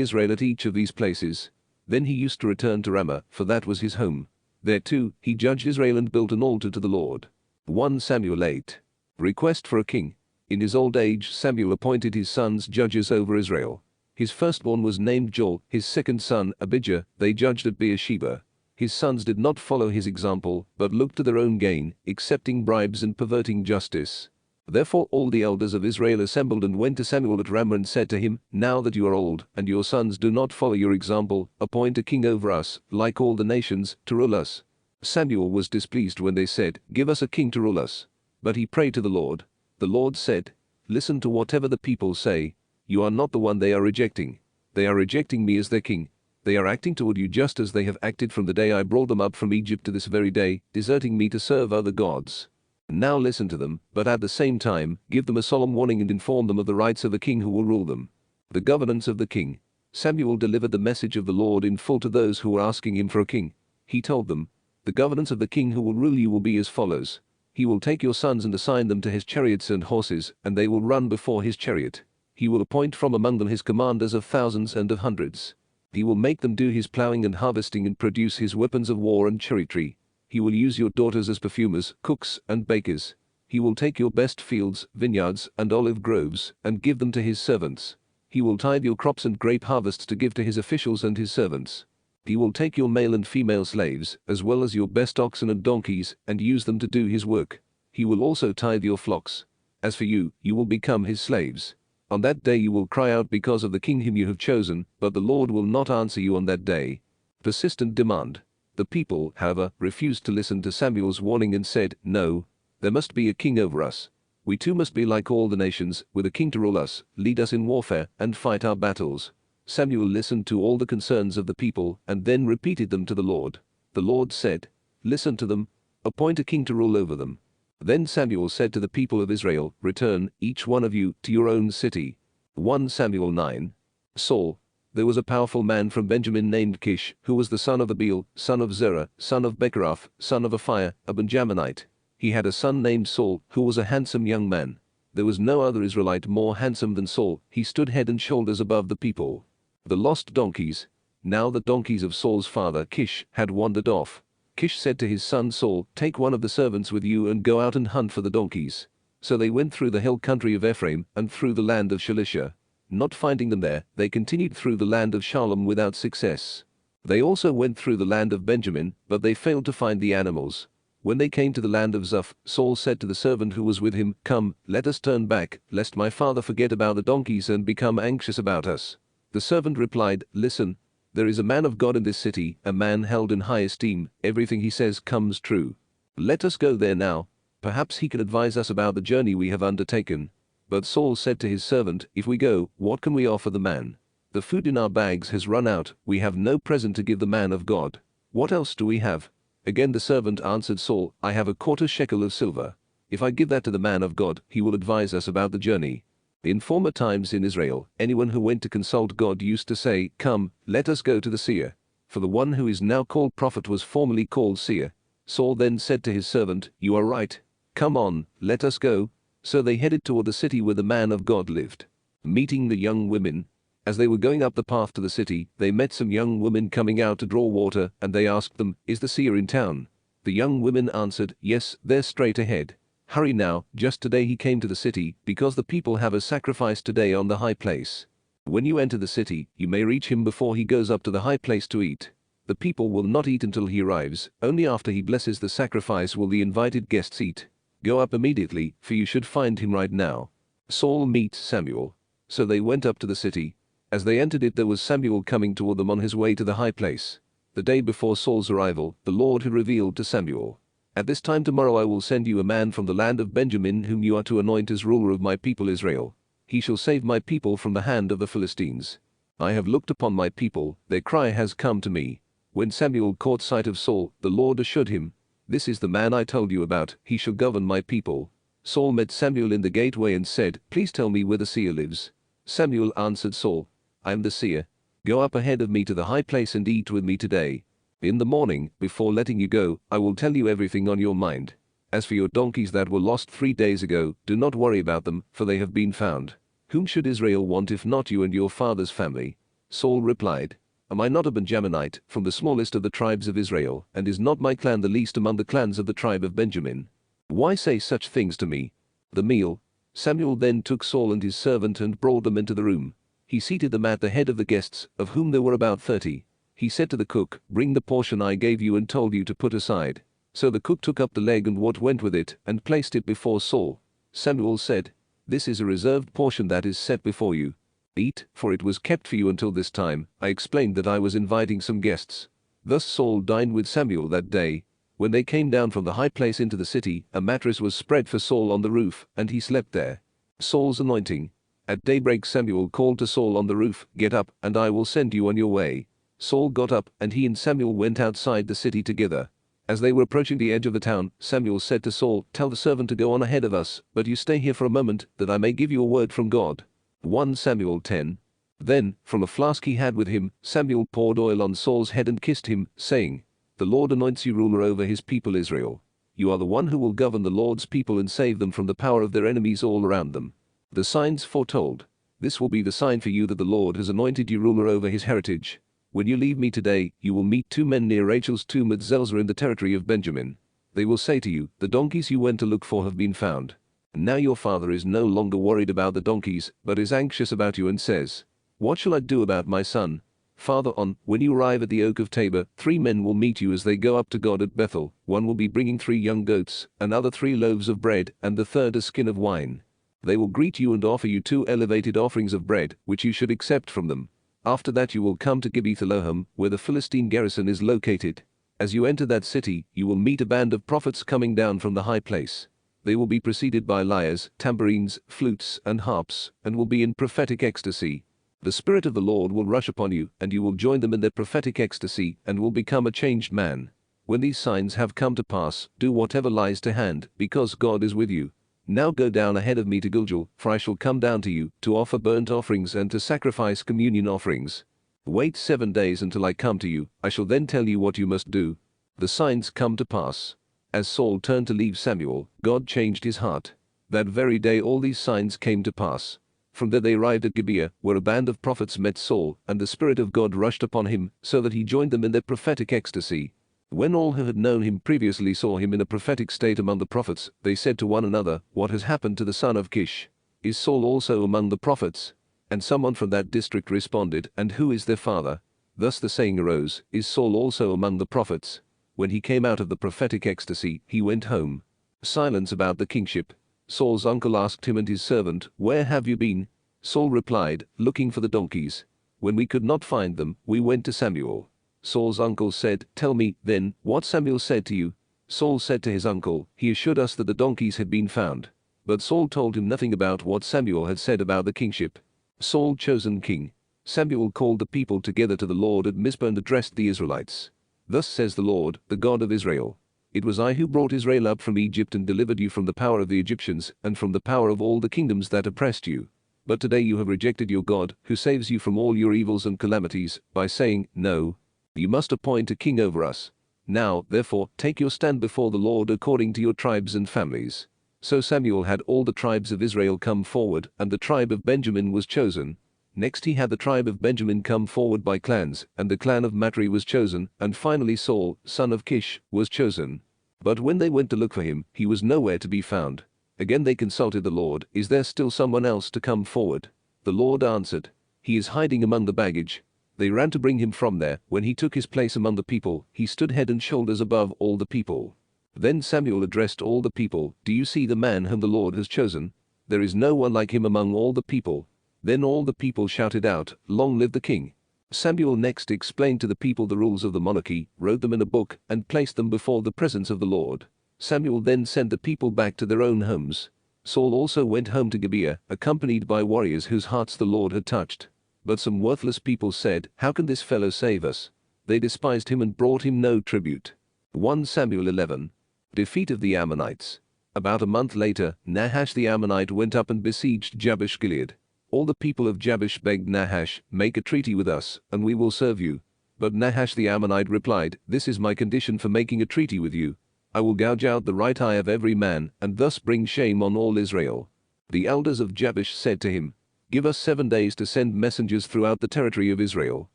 Israel at each of these places. Then he used to return to Ramah, for that was his home. There too, he judged Israel and built an altar to the Lord. 1 Samuel 8. Request for a king. In his old age Samuel appointed his sons judges over Israel. His firstborn was named Joel, his second son Abijah, they judged at Beersheba. His sons did not follow his example, but looked to their own gain, accepting bribes and perverting justice. Therefore all the elders of Israel assembled and went to Samuel at Ramah and said to him, Now that you are old, and your sons do not follow your example, appoint a king over us, like all the nations, to rule us. Samuel was displeased when they said, Give us a king to rule us. But he prayed to the Lord. The Lord said, Listen to whatever the people say. You are not the one they are rejecting. They are rejecting me as their king. They are acting toward you just as they have acted from the day I brought them up from Egypt to this very day, deserting me to serve other gods. Now listen to them, but at the same time, give them a solemn warning and inform them of the rights of a king who will rule them. The governance of the king. Samuel delivered the message of the Lord in full to those who were asking him for a king. He told them, The governance of the king who will rule you will be as follows. He will take your sons and assign them to his chariots and horses, and they will run before his chariot. He will appoint from among them his commanders of thousands and of hundreds. He will make them do his plowing and harvesting and produce his weapons of war and chariotry. He will use your daughters as perfumers, cooks, and bakers. He will take your best fields, vineyards, and olive groves, and give them to his servants. He will tithe your crops and grape harvests to give to his officials and his servants. He will take your male and female slaves, as well as your best oxen and donkeys, and use them to do his work. He will also tithe your flocks. As for you, you will become his slaves. On that day you will cry out because of the king whom you have chosen, but the Lord will not answer you on that day. Persistent demand. The people, however, refused to listen to Samuel's warning and said, No, there must be a king over us. We too must be like all the nations, with a king to rule us, lead us in warfare, and fight our battles. Samuel listened to all the concerns of the people, and then repeated them to the Lord. The Lord said, Listen to them, appoint a king to rule over them. Then Samuel said to the people of Israel, Return, each one of you, to your own city. 1 Samuel 9. Saul. There was a powerful man from Benjamin named Kish, who was the son of Abiel, son of Zerah, son of Bechorath, son of Aphiah, a Benjaminite. He had a son named Saul, who was a handsome young man. There was no other Israelite more handsome than Saul. He stood head and shoulders above the people. The lost donkeys. Now the donkeys of Saul's father Kish had wandered off. Kish said to his son Saul, Take one of the servants with you and go out and hunt for the donkeys. So they went through the hill country of Ephraim and through the land of Shalisha. Not finding them there, they continued through the land of Shalom without success. They also went through the land of Benjamin, but they failed to find the animals. When they came to the land of Zuph, Saul said to the servant who was with him, Come, let us turn back, lest my father forget about the donkeys and become anxious about us. The servant replied, Listen, there is a man of God in this city, a man held in high esteem, everything he says comes true. Let us go there now. Perhaps he can advise us about the journey we have undertaken. But Saul said to his servant, If we go, what can we offer the man? The food in our bags has run out, we have no present to give the man of God. What else do we have? Again the servant answered Saul, I have a quarter shekel of silver. If I give that to the man of God, he will advise us about the journey. In former times in Israel, anyone who went to consult God used to say, Come, let us go to the seer. For the one who is now called prophet was formerly called seer. Saul then said to his servant, You are right. Come on, let us go. So they headed toward the city where the man of God lived. Meeting the young women. As they were going up the path to the city, they met some young women coming out to draw water, and they asked them, Is the seer in town? The young women answered, Yes, they're straight ahead. Hurry now, just today he came to the city, because the people have a sacrifice today on the high place. When you enter the city, you may reach him before he goes up to the high place to eat. The people will not eat until he arrives, only after he blesses the sacrifice will the invited guests eat. Go up immediately, for you should find him right now. Saul meets Samuel. So they went up to the city. As they entered it, there was Samuel coming toward them on his way to the high place. The day before Saul's arrival, the Lord had revealed to Samuel, At this time tomorrow I will send you a man from the land of Benjamin whom you are to anoint as ruler of my people Israel. He shall save my people from the hand of the Philistines. I have looked upon my people, their cry has come to me. When Samuel caught sight of Saul, the Lord assured him, This is the man I told you about, he shall govern my people. Saul met Samuel in the gateway and said, Please tell me where the seer lives. Samuel answered Saul, I am the seer. Go up ahead of me to the high place and eat with me today. In the morning, before letting you go, I will tell you everything on your mind. As for your donkeys that were lost 3 days ago, do not worry about them, for they have been found. Whom should Israel want if not you and your father's family? Saul replied, Am I not a Benjaminite, from the smallest of the tribes of Israel, and is not my clan the least among the clans of the tribe of Benjamin? Why say such things to me? The meal. Samuel then took Saul and his servant and brought them into the room. He seated them at the head of the guests, of whom there were about 30. He said to the cook, Bring the portion I gave you and told you to put aside. So the cook took up the leg and what went with it, and placed it before Saul. Samuel said, This is a reserved portion that is set before you. Eat, for it was kept for you until this time. I explained that I was inviting some guests. Thus Saul dined with Samuel that day. When they came down from the high place into the city, a mattress was spread for Saul on the roof, and he slept there. Saul's anointing. At daybreak Samuel called to Saul on the roof, Get up, and I will send you on your way. Saul got up, and he and Samuel went outside the city together. As they were approaching the edge of the town, Samuel said to Saul, Tell the servant to go on ahead of us, but you stay here for a moment, that I may give you a word from God. 1 Samuel 10. Then, from a flask he had with him, Samuel poured oil on Saul's head and kissed him, saying, The Lord anoints you ruler over his people Israel. You are the one who will govern the Lord's people and save them from the power of their enemies all around them. The signs foretold. This will be the sign for you that the Lord has anointed you ruler over his heritage. When you leave me today, you will meet 2 men near Rachel's tomb at Zelzah in the territory of Benjamin. They will say to you, The donkeys you went to look for have been found. Now your father is no longer worried about the donkeys, but is anxious about you and says, What shall I do about my son? Farther on, when you arrive at the oak of Tabor, 3 men will meet you as they go up to God at Bethel. One will be bringing 3 young goats, another 3 loaves of bread, and the third a skin of wine. They will greet you and offer you 2 elevated offerings of bread, which you should accept from them. After that you will come to Gibeath-Elohim, where the Philistine garrison is located. As you enter that city, you will meet a band of prophets coming down from the high place. They will be preceded by lyres, tambourines, flutes, and harps, and will be in prophetic ecstasy. The Spirit of the Lord will rush upon you, and you will join them in their prophetic ecstasy, and will become a changed man. When these signs have come to pass, do whatever lies to hand, because God is with you. Now go down ahead of me to Gilgal, for I shall come down to you, to offer burnt offerings and to sacrifice communion offerings. Wait 7 days until I come to you, I shall then tell you what you must do. The signs come to pass. As Saul turned to leave Samuel, God changed his heart. That very day all these signs came to pass. From there they arrived at Gibeah, where a band of prophets met Saul, and the Spirit of God rushed upon him, so that he joined them in their prophetic ecstasy. When all who had known him previously saw him in a prophetic state among the prophets, they said to one another, What has happened to the son of Kish? Is Saul also among the prophets? And someone from that district responded, And who is their father? Thus the saying arose, Is Saul also among the prophets? When he came out of the prophetic ecstasy, he went home. Silence about the kingship. Saul's uncle asked him and his servant, Where have you been? Saul replied, Looking for the donkeys. When we could not find them, we went to Samuel. Saul's uncle said, Tell me, then, what Samuel said to you. Saul said to his uncle, He assured us that the donkeys had been found. But Saul told him nothing about what Samuel had said about the kingship. Saul chosen king. Samuel called the people together to the Lord at Mizpah and addressed the Israelites. Thus says the Lord, the God of Israel. It was I who brought Israel up from Egypt and delivered you from the power of the Egyptians and from the power of all the kingdoms that oppressed you. But today you have rejected your God, who saves you from all your evils and calamities, by saying, No. You must appoint a king over us. Now, therefore, take your stand before the Lord according to your tribes and families. So Samuel had all the tribes of Israel come forward, and the tribe of Benjamin was chosen. Next he had the tribe of Benjamin come forward by clans, and the clan of NABRE was chosen, and finally Saul, son of Kish, was chosen. But when they went to look for him, he was nowhere to be found. Again they consulted the Lord, Is there still someone else to come forward? The Lord answered, He is hiding among the baggage. They ran to bring him from there. When he took his place among the people, he stood head and shoulders above all the people. Then Samuel addressed all the people, Do you see the man whom the Lord has chosen? There is no one like him among all the people. Then all the people shouted out, Long live the king. Samuel next explained to the people the rules of the monarchy, wrote them in a book, and placed them before the presence of the Lord. Samuel then sent the people back to their own homes. Saul also went home to Gibeah, accompanied by warriors whose hearts the Lord had touched. But some worthless people said, How can this fellow save us? They despised him and brought him no tribute. 1 Samuel 11. Defeat of the Ammonites. About a month later, Nahash the Ammonite went up and besieged Jabesh-Gilead. All the people of Jabesh begged Nahash, Make a treaty with us, and we will serve you. But Nahash the Ammonite replied, "This is my condition for making a treaty with you. I will gouge out the right eye of every man, and thus bring shame on all Israel." The elders of Jabesh said to him, "Give us 7 days to send messengers throughout the territory of Israel.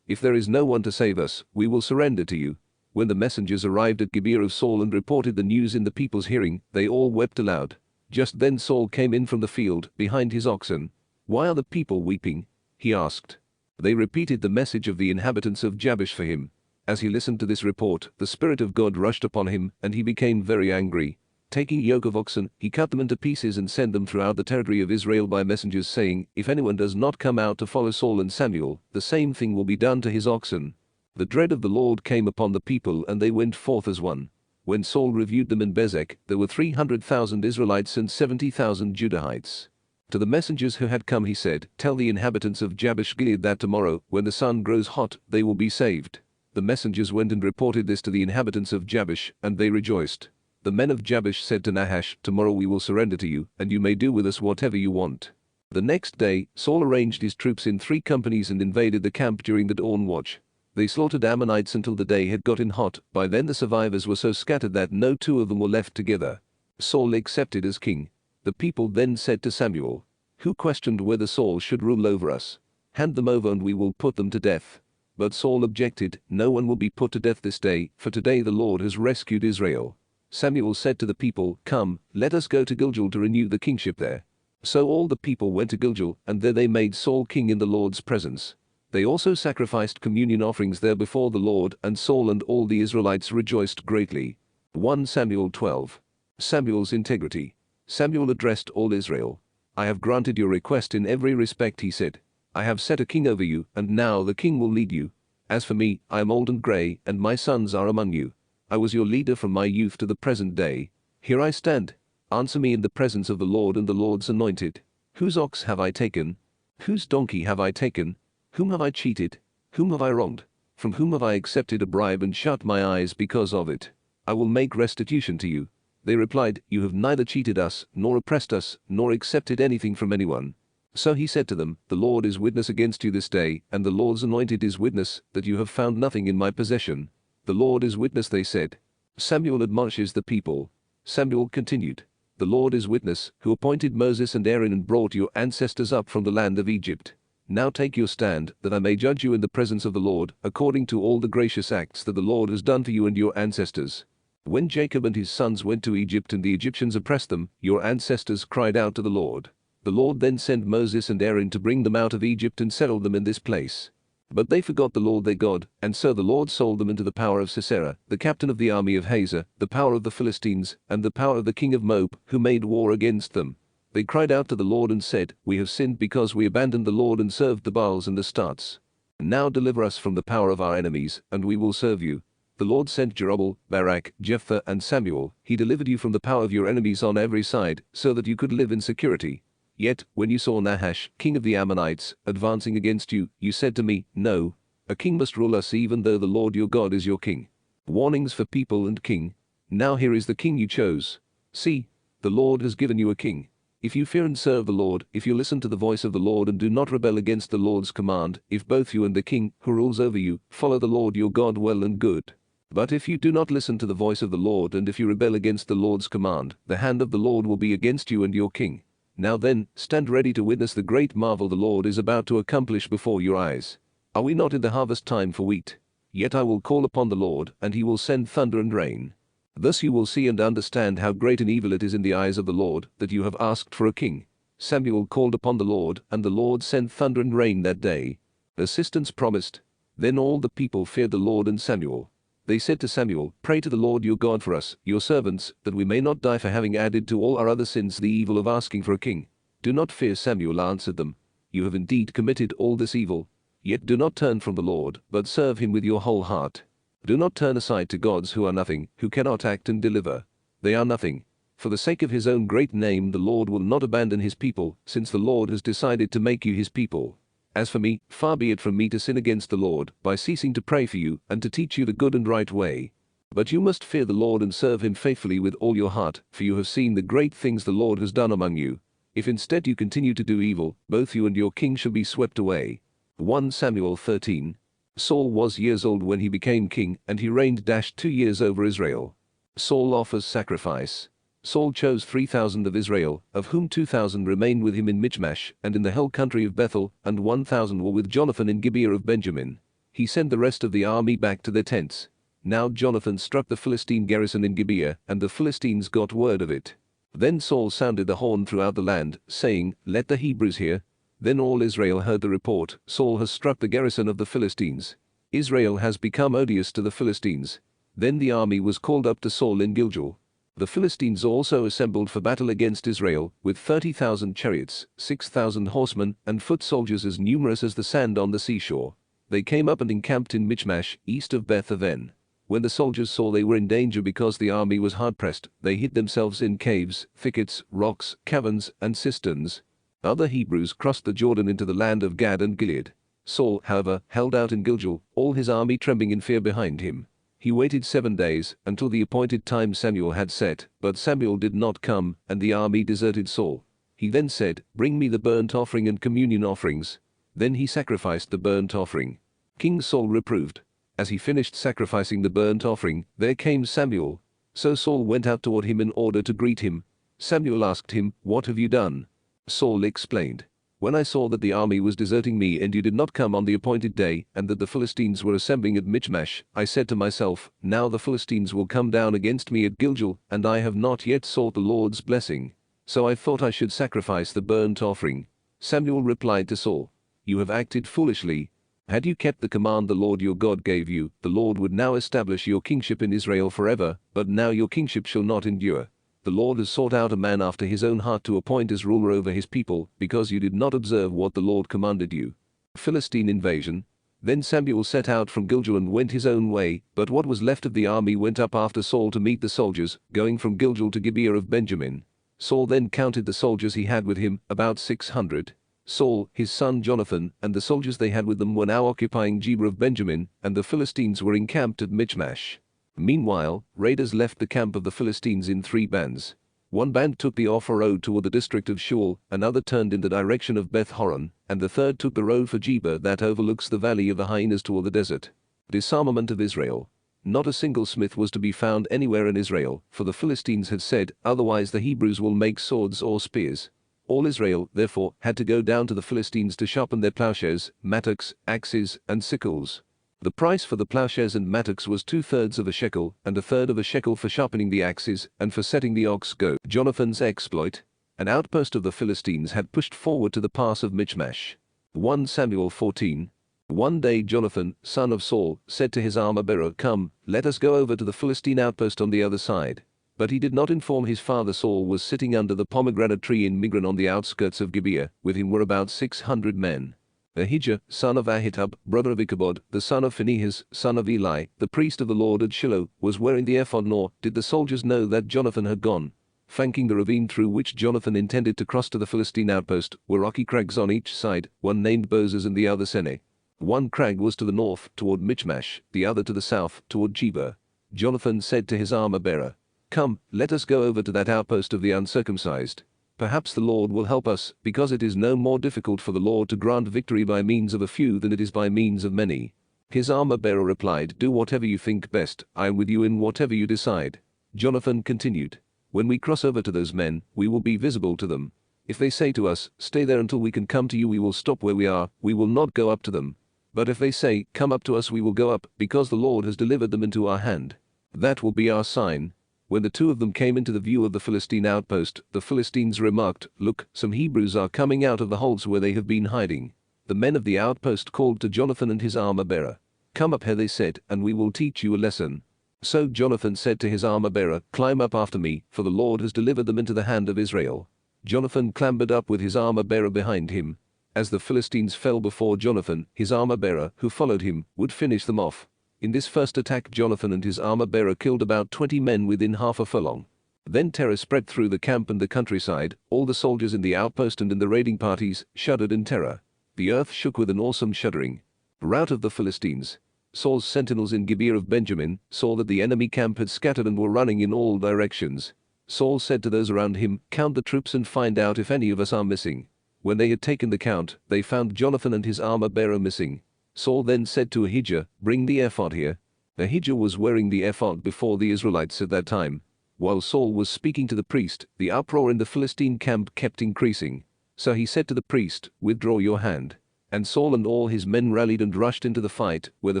If there is no one to save us, we will surrender to you." When the messengers arrived at Gibeah of Saul and reported the news in the people's hearing, they all wept aloud. Just then Saul came in from the field, behind his oxen. "Why are the people weeping?" he asked. They repeated the message of the inhabitants of Jabesh for him. As he listened to this report, the Spirit of God rushed upon him, and he became very angry. Taking a yoke of oxen, he cut them into pieces and sent them throughout the territory of Israel by messengers, saying, "If anyone does not come out to follow Saul and Samuel, the same thing will be done to his oxen." The dread of the Lord came upon the people, and they went forth as one. When Saul reviewed them in Bezek, there were 300,000 Israelites and 70,000 Judahites. To the messengers who had come he said, "Tell the inhabitants of Jabesh Gilead that tomorrow, when the sun grows hot, they will be saved." The messengers went and reported this to the inhabitants of Jabesh, and they rejoiced. The men of Jabesh said to Nahash, "Tomorrow we will surrender to you, and you may do with us whatever you want." The next day, Saul arranged his troops in 3 companies and invaded the camp during the dawn watch. They slaughtered Ammonites until the day had gotten hot. By then the survivors were so scattered that no 2 of them were left together. Saul accepted as king. The people then said to Samuel, who questioned whether Saul should rule over us, "Hand them over and we will put them to death." But Saul objected, "No one will be put to death this day, for today the Lord has rescued Israel." Samuel said to the people, "Come, let us go to Gilgal to renew the kingship there." So all the people went to Gilgal, and there they made Saul king in the Lord's presence. They also sacrificed communion offerings there before the Lord, and Saul and all the Israelites rejoiced greatly. 1 Samuel 12. Samuel's integrity. Samuel addressed all Israel. "I have granted your request in every respect," he said. "I have set a king over you, and now the king will lead you. As for me, I am old and grey, and my sons are among you. I was your leader from my youth to the present day. Here I stand. Answer me in the presence of the Lord and the Lord's anointed. Whose ox have I taken? Whose donkey have I taken? Whom have I cheated? Whom have I wronged? From whom have I accepted a bribe and shut my eyes because of it? I will make restitution to you." They replied, "You have neither cheated us, nor oppressed us, nor accepted anything from anyone." So he said to them, "The Lord is witness against you this day, and the Lord's anointed is witness, that you have found nothing in my possession." "The Lord is witness," they said. Samuel admonishes the people. Samuel continued, "The Lord is witness, who appointed Moses and Aaron and brought your ancestors up from the land of Egypt. Now take your stand, that I may judge you in the presence of the Lord, according to all the gracious acts that the Lord has done for you and your ancestors. When Jacob and his sons went to Egypt and the Egyptians oppressed them, your ancestors cried out to the Lord. The Lord then sent Moses and Aaron to bring them out of Egypt and settle them in this place. But they forgot the Lord their God, and so the Lord sold them into the power of Sisera, the captain of the army of Hazor, the power of the Philistines, and the power of the king of Moab, who made war against them. They cried out to the Lord and said, 'We have sinned because we abandoned the Lord and served the Baals and Astarte. Now deliver us from the power of our enemies, and we will serve you.' The Lord sent Jerubbaal, Barak, Jephthah, and Samuel. He delivered you from the power of your enemies on every side, so that you could live in security. Yet, when you saw Nahash, king of the Ammonites, advancing against you, you said to me, 'No, a king must rule us even though the Lord your God is your king.' Warnings for people and king. Now here is the king you chose. See, the Lord has given you a king. If you fear and serve the Lord, if you listen to the voice of the Lord and do not rebel against the Lord's command, if both you and the king, who rules over you, follow the Lord your God well and good. But if you do not listen to the voice of the Lord and if you rebel against the Lord's command, the hand of the Lord will be against you and your king. Now then, stand ready to witness the great marvel the Lord is about to accomplish before your eyes. Are we not in the harvest time for wheat? Yet I will call upon the Lord, and he will send thunder and rain. Thus you will see and understand how great an evil it is in the eyes of the Lord, that you have asked for a king." Samuel called upon the Lord, and the Lord sent thunder and rain that day. Assistance promised. Then all the people feared the Lord and Samuel. They said to Samuel, "Pray to the Lord your God for us, your servants, that we may not die for having added to all our other sins the evil of asking for a king." "Do not fear," Samuel answered them. "You have indeed committed all this evil. Yet do not turn from the Lord, but serve him with your whole heart. Do not turn aside to gods who are nothing, who cannot act and deliver. They are nothing. For the sake of his own great name the Lord will not abandon his people, since the Lord has decided to make you his people. As for me, far be it from me to sin against the Lord, by ceasing to pray for you, and to teach you the good and right way. But you must fear the Lord and serve him faithfully with all your heart, for you have seen the great things the Lord has done among you. If instead you continue to do evil, both you and your king shall be swept away." 1 Samuel 13. Saul was years old when he became king, and he reigned 2 years over Israel. Saul offers sacrifice. Saul chose 3,000 of Israel, of whom 2,000 remained with him in Michmash and in the hill country of Bethel, and 1,000 were with Jonathan in Gibeah of Benjamin. He sent the rest of the army back to their tents. Now Jonathan struck the Philistine garrison in Gibeah, and the Philistines got word of it. Then Saul sounded the horn throughout the land, saying, "Let the Hebrews hear." Then all Israel heard the report, "Saul has struck the garrison of the Philistines. Israel has become odious to the Philistines." Then the army was called up to Saul in Gilgal. The Philistines also assembled for battle against Israel, with 30,000 chariots, 6,000 horsemen, and foot soldiers as numerous as the sand on the seashore. They came up and encamped in Michmash, east of Beth Aven. When the soldiers saw they were in danger because the army was hard-pressed, they hid themselves in caves, thickets, rocks, caverns, and cisterns. Other Hebrews crossed the Jordan into the land of Gad and Gilead. Saul, however, held out in Gilgal, all his army trembling in fear behind him. He waited 7 days, until the appointed time Samuel had set, but Samuel did not come, and the army deserted Saul. He then said, "Bring me the burnt offering and communion offerings." Then he sacrificed the burnt offering. King Saul reproved. As he finished sacrificing the burnt offering, there came Samuel. So Saul went out toward him in order to greet him. Samuel asked him, "What have you done?" Saul explained, "When I saw that the army was deserting me and you did not come on the appointed day, and that the Philistines were assembling at Michmash, I said to myself, now the Philistines will come down against me at Gilgal, and I have not yet sought the Lord's blessing. So I thought I should sacrifice the burnt offering." Samuel replied to Saul, "You have acted foolishly. Had you kept the command the Lord your God gave you, the Lord would now establish your kingship in Israel forever, but now your kingship shall not endure. The Lord has sought out a man after his own heart to appoint as ruler over his people, because you did not observe what the Lord commanded you." Philistine invasion. Then Samuel set out from Gilgal and went his own way, but what was left of the army went up after Saul to meet the soldiers, going from Gilgal to Gibeah of Benjamin. Saul then counted the soldiers he had with him, about 600. Saul, his son Jonathan, and the soldiers they had with them were now occupying Gibeah of Benjamin, and the Philistines were encamped at Michmash. Meanwhile, raiders left the camp of the Philistines in 3 bands. One band took the Ophir road toward the district of Shual, another turned in the direction of Beth Horon, and the third took the road for Gibeah that overlooks the valley of the hyenas toward the desert. Disarmament of Israel. Not a single smith was to be found anywhere in Israel, for the Philistines had said, "Otherwise the Hebrews will make swords or spears." All Israel, therefore, had to go down to the Philistines to sharpen their plowshares, mattocks, axes, and sickles. The price for the plowshares and mattocks was 2/3 of a shekel, and 1/3 of a shekel for sharpening the axes, and for setting the ox go. Jonathan's exploit. An outpost of the Philistines had pushed forward to the pass of Michmash. 1 Samuel 14. One day Jonathan, son of Saul, said to his armor-bearer, "Come, let us go over to the Philistine outpost on the other side." But he did not inform his father Saul was sitting under the pomegranate tree in Migron on the outskirts of Gibeah. With him were about 600 men. Ahijah, son of Ahitub, brother of Ichabod, the son of Phinehas, son of Eli, the priest of the Lord at Shiloh, was wearing the ephod. Nor did the soldiers know that Jonathan had gone. Flanking the ravine through which Jonathan intended to cross to the Philistine outpost were rocky crags on each side, one named Bozez and the other Seneh. One crag was to the north, toward Michmash, the other to the south, toward Gibeah. Jonathan said to his armor-bearer, "Come, let us go over to that outpost of the uncircumcised. Perhaps the Lord will help us, because it is no more difficult for the Lord to grant victory by means of a few than it is by means of many." His armor-bearer replied, "Do whatever you think best, I am with you in whatever you decide." Jonathan continued, "When we cross over to those men, we will be visible to them. If they say to us, 'Stay there until we can come to you,' we will stop where we are, we will not go up to them. But if they say, 'Come up to us,' we will go up, because the Lord has delivered them into our hand. That will be our sign." When the 2 of them came into the view of the Philistine outpost, the Philistines remarked, "Look, some Hebrews are coming out of the holes where they have been hiding." The men of the outpost called to Jonathan and his armor-bearer. "Come up here," they said, "and we will teach you a lesson." So Jonathan said to his armor-bearer, "Climb up after me, for the Lord has delivered them into the hand of Israel." Jonathan clambered up with his armor-bearer behind him. As the Philistines fell before Jonathan, his armor-bearer, who followed him, would finish them off. In this first attack Jonathan and his armor-bearer killed about 20 men within half a furlong. Then terror spread through the camp and the countryside. All the soldiers in the outpost and in the raiding parties shuddered in terror. The earth shook with an awesome shuddering. Rout of the Philistines. Saul's sentinels in Gibeah of Benjamin saw that the enemy camp had scattered and were running in all directions. Saul said to those around him, "Count the troops and find out if any of us are missing." When they had taken the count, they found Jonathan and his armor-bearer missing. Saul then said to Ahijah, "Bring the ephod here." Ahijah was wearing the ephod before the Israelites at that time. While Saul was speaking to the priest, the uproar in the Philistine camp kept increasing. So he said to the priest, "Withdraw your hand." And Saul and all his men rallied and rushed into the fight, where the